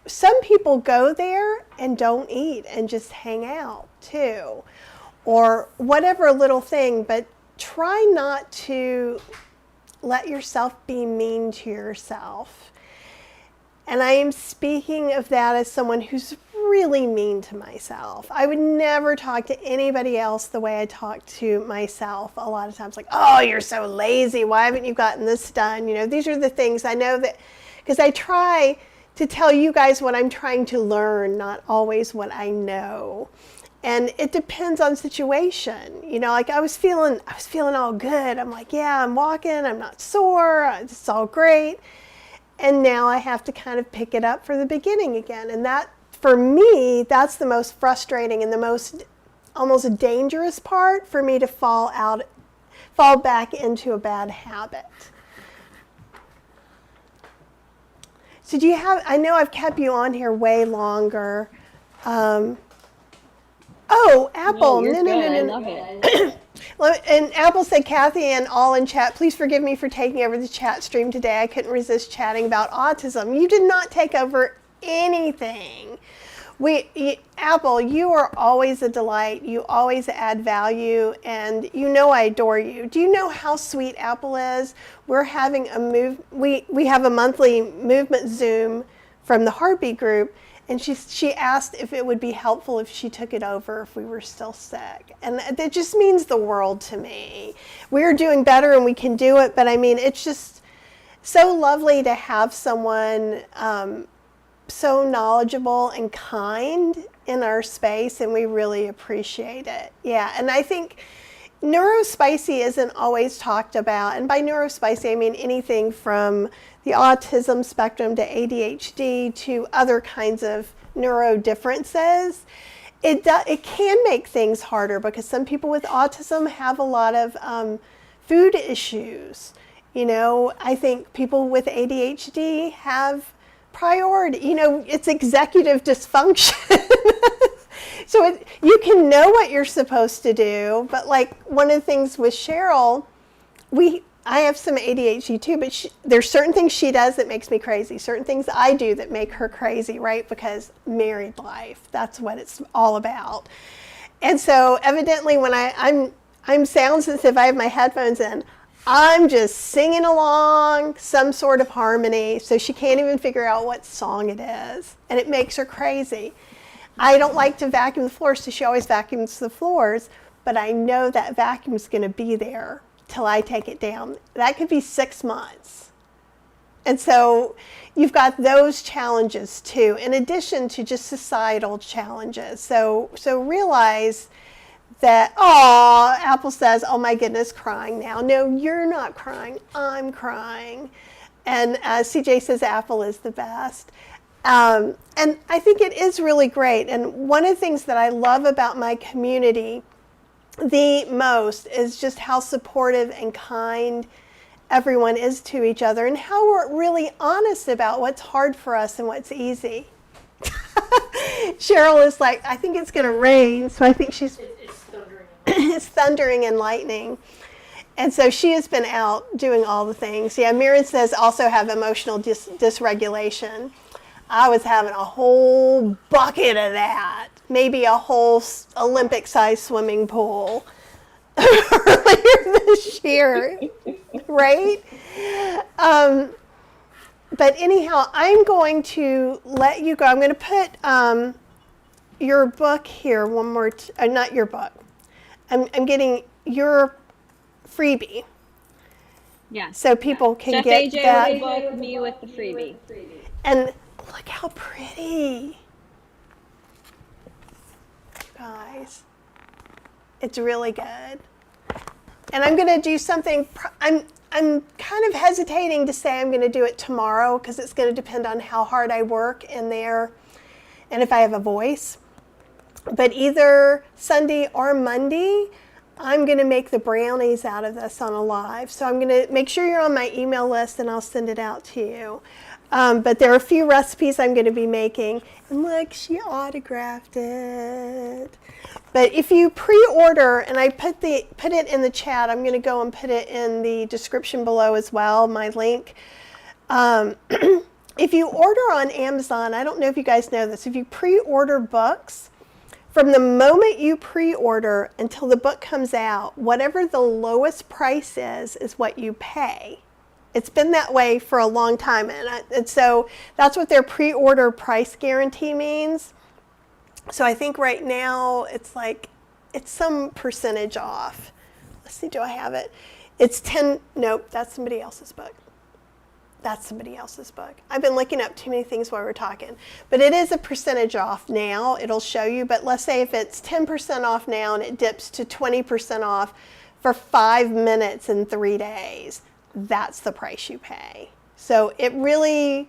Some people go there and don't eat and just hang out too, or whatever little thing, but try not to let yourself be mean to yourself. And I am speaking of that as someone who's really mean to myself. I would never talk to anybody else the way I talk to myself a lot of times, like, oh, you're so lazy. Why haven't you gotten this done? You know, these are the things I know that, because I try to tell you guys what I'm trying to learn, not always what I know. And it depends on situation. You know, like I was feeling all good. I'm like, yeah, I'm walking, I'm not sore, it's all great. And now I have to kind of pick it up for the beginning again. And that, for me, that's the most frustrating and the most almost dangerous part for me to fall back into a bad habit. So I know I've kept you on here way longer. Oh, Apple. No. I love it. And Apple said, Kathy and all in chat, please forgive me for taking over the chat stream today. I couldn't resist chatting about autism. You did not take over anything. Apple, you are always a delight. You always add value, and you know I adore you. Do you know how sweet Apple is? We're having we have a monthly movement Zoom from the Heartbeat group, and she asked if it would be helpful if she took it over if we were still sick. And that just means the world to me. We're doing better and we can do it, but I mean, it's just so lovely to have someone so knowledgeable and kind in our space, and we really appreciate it. Yeah, and I think neurospicy isn't always talked about, and by neurospicy I mean anything from the autism spectrum to ADHD to other kinds of neuro differences. It can make things harder because some people with autism have a lot of food issues. You know, I think people with ADHD have priority, you know, it's executive dysfunction. So you can know what you're supposed to do, but like one of the things with Cheryl, I have some ADHD too, but there's certain things she does that makes me crazy. Certain things I do that make her crazy, right? Because married life, that's what it's all about. And so evidently when I'm sound sensitive, I have my headphones in, I'm just singing along some sort of harmony, so she can't even figure out what song it is, and it makes her crazy. I don't like to vacuum the floors, so she always vacuums the floors, but I know that vacuum's going to be there till I take it down. That could be 6 months. And so you've got those challenges too, in addition to just societal challenges. So realize that, oh, Apple says, oh my goodness, crying now. No, you're not crying, I'm crying. And CJ says Apple is the best. And I think it is really great. And one of the things that I love about my community the most is just how supportive and kind everyone is to each other, and how we're really honest about what's hard for us and what's easy. Cheryl is like, I think it's going to rain, so I think she's... It's thundering. It's thundering and lightning. And so she has been out doing all the things. Yeah, Mirren says also have emotional dysregulation. I was having a whole bucket of that. Maybe a whole Olympic-sized swimming pool earlier this year, right? But anyhow, I'm going to let you go. I'm going to put your book here one more, not your book. I'm getting your freebie. Yeah. So people can Chef get AJ that. with the book, me with the freebie. And look how pretty. Guys, it's really good. And I'm going to do something, I'm kind of hesitating to say I'm going to do it tomorrow because it's going to depend on how hard I work in there and if I have a voice. But either Sunday or Monday, I'm going to make the brownies out of this on a live. So I'm going to make sure you're on my email list and I'll send it out to you. But there are a few recipes I'm going to be making. And look, she autographed it. But if you pre-order, and I put it in the chat, I'm going to go and put it in the description below as well, my link. If you order on Amazon, I don't know if you guys know this, if you pre-order books, from the moment you pre-order until the book comes out, whatever the lowest price is what you pay. It's been that way for a long time, and so that's what their pre-order price guarantee means. So I think right now it's some percentage off. Let's see, do I have it? It's 10, nope, that's somebody else's book. That's somebody else's book. I've been looking up too many things while we're talking. But it is a percentage off now. It'll show you. But let's say if it's 10% off now and it dips to 20% off for 5 minutes in 3 days, that's the price you pay. So it really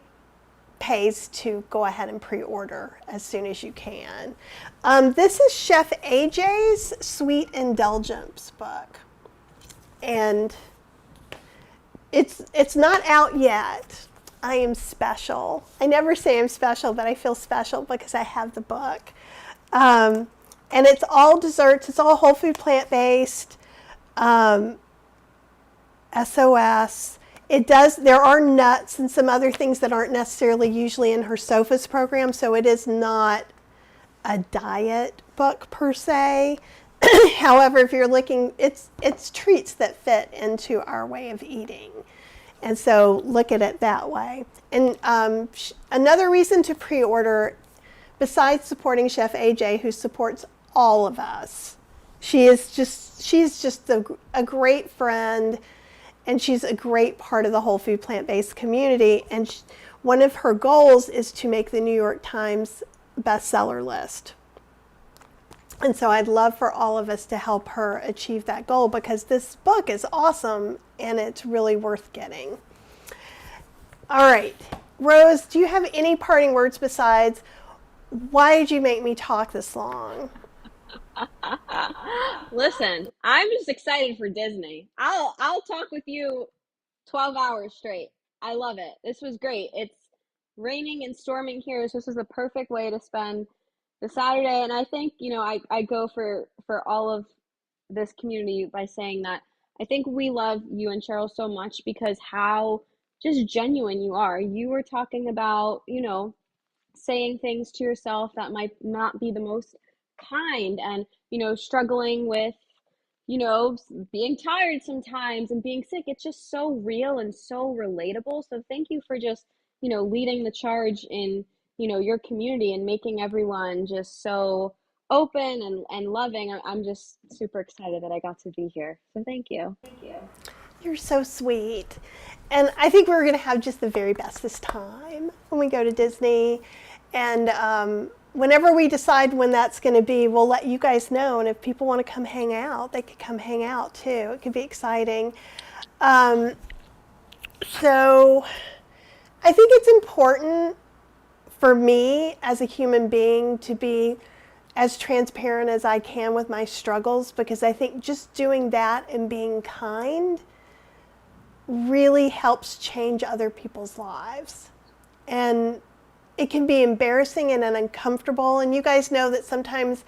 pays to go ahead and pre-order as soon as you can. This is Chef AJ's Sweet Indulgence book. And it's not out yet. I am special. I never say I'm special, but I feel special because I have the book. And it's all desserts. It's all whole food plant-based. SOS. There are nuts and some other things that aren't necessarily usually in her SOFAS program, so it is not a diet book per se. However, if you're looking, it's treats that fit into our way of eating. And so look at it that way. And another reason to pre-order, besides supporting Chef AJ, who supports all of us, she's just a great friend, and she's a great part of the whole food plant-based community. And one of her goals is to make the New York Times bestseller list. And so I'd love for all of us to help her achieve that goal, because this book is awesome and it's really worth getting. All right, Rose, do you have any parting words besides, why did you make me talk this long? Listen, I'm just excited for Disney. I'll talk with you 12 hours straight. I love it. This was great. It's raining and storming here, so this is the perfect way to spend the Saturday. And I think, I go for all of this community by saying that I think we love you and Cheryl so much because how just genuine you are. You were talking about, saying things to yourself that might not be the most kind, and, struggling with, being tired sometimes and being sick. It's just so real and so relatable. So thank you for just, leading the charge in, your community and making everyone just so open and loving. I'm just super excited that I got to be here. So thank you. You're so sweet. And I think we're going to have just the very best this time when we go to Disney. And whenever we decide when that's going to be, we'll let you guys know. And if people want to come hang out, they could come hang out too. It could be exciting. So I think it's important for me as a human being to be as transparent as I can with my struggles, because I think just doing that and being kind really helps change other people's lives. And it can be embarrassing and uncomfortable. And you guys know that sometimes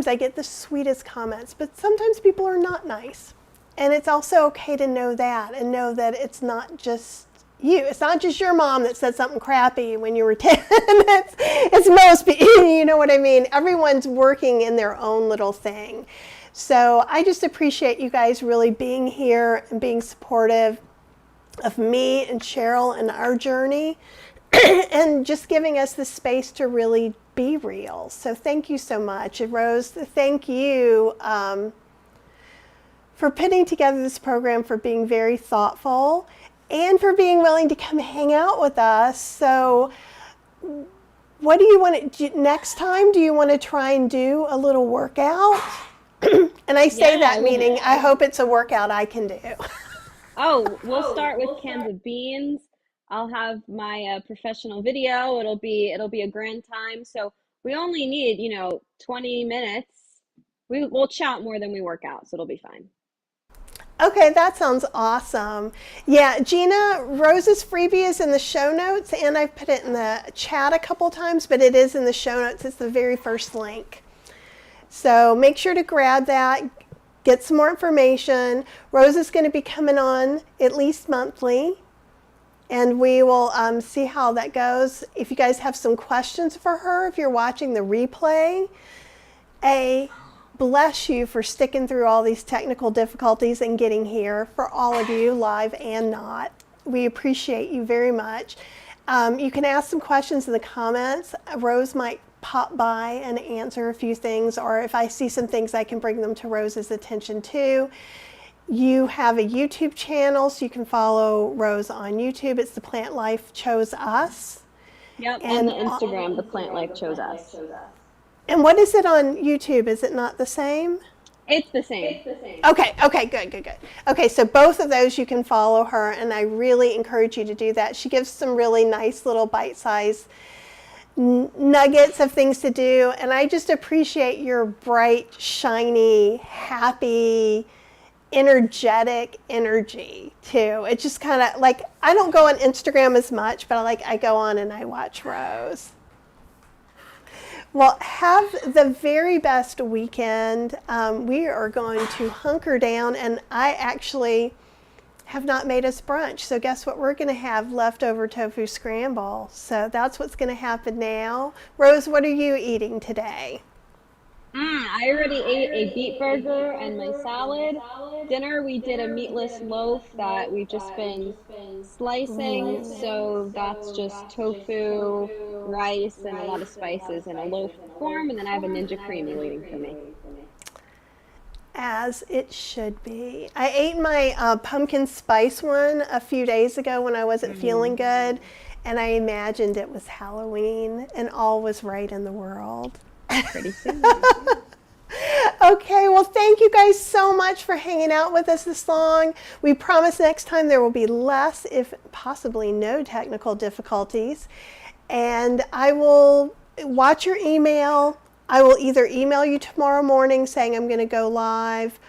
I get the sweetest comments, but sometimes people are not nice. And it's also okay to know that, and know that it's not just you. It's not just your mom that said something crappy when you were 10. it's most people, you know what I mean? Everyone's working in their own little thing. So I just appreciate you guys really being here and being supportive of me and Cheryl and our journey, and just giving us the space to really be real. So thank you so much. And Rose, thank you for putting together this program, for being very thoughtful, and for being willing to come hang out with us. So what do you want to do next time? Do you want to try and do a little workout? And I say that meaning I hope it's a workout I can do. Oh, we'll start with cans of beans. I'll have my professional video. It'll be a grand time. So we only need, 20 minutes. We'll chat more than we work out, so it'll be fine. Okay, that sounds awesome. Yeah, Gina, Rose's freebie is in the show notes, and I've put it in the chat a couple times, but it is in the show notes. It's the very first link. So make sure to grab that, get some more information. Rose is going to be coming on at least monthly, and we will see how that goes. If you guys have some questions for her, if you're watching the replay, bless you for sticking through all these technical difficulties and getting here, for all of you, live and not. We appreciate you very much. You can ask some questions in the comments. Rose might pop by and answer a few things, or if I see some things, I can bring them to Rose's attention too. You have a YouTube channel, so you can follow Rose on YouTube. It's The Plant Life Chose Us. Yep, and the Instagram, The Plant Life Chose Us. And what is it on YouTube? Is it not the same? It's the same. Okay, good. Okay, so both of those you can follow her, and I really encourage you to do that. She gives some really nice little bite-sized nuggets of things to do, and I just appreciate your bright, shiny, happy, energetic energy too. It's just kind of like, I don't go on Instagram as much, but I go on and I watch Rose. Well, have the very best weekend. We are going to hunker down, and I actually have not made us brunch. So guess what we're going to have? Leftover tofu scramble. So that's what's going to happen now. Rose, what are you eating today? I already ate a beet burger and my salad. Dinner, we did a meatless loaf that we've just been slicing. So that's just tofu, rice, and a lot of spices in a loaf form. And then I have a Ninja Creami waiting for me. As it should be. I ate my pumpkin spice one a few days ago when I wasn't feeling good, and I imagined it was Halloween and all was right in the world. Pretty soon. Okay, well, thank you guys so much for hanging out with us this long. We promise next time there will be less, if possibly no, technical difficulties. And I will watch your email. I will either email you tomorrow morning saying I'm going to go live,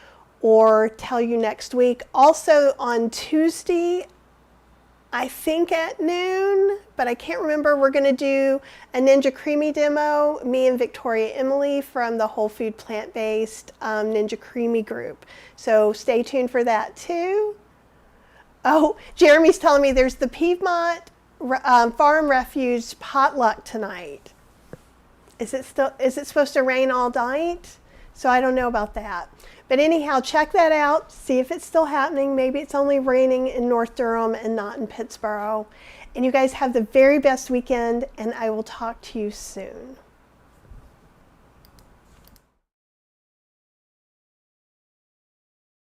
or tell you next week. Also on Tuesday, I think at noon, but I can't remember. We're going to do a Ninja Creami demo, me and Victoria Emily from the Whole Food Plant-Based Ninja Creami group. So stay tuned for that too. Oh, Jeremy's telling me there's the Piedmont Farm Refuge potluck tonight. Is it supposed to rain all night? So I don't know about that. But anyhow, check that out. See if it's still happening. Maybe it's only raining in North Durham and not in Pittsburgh. And you guys have the very best weekend, and I will talk to you soon.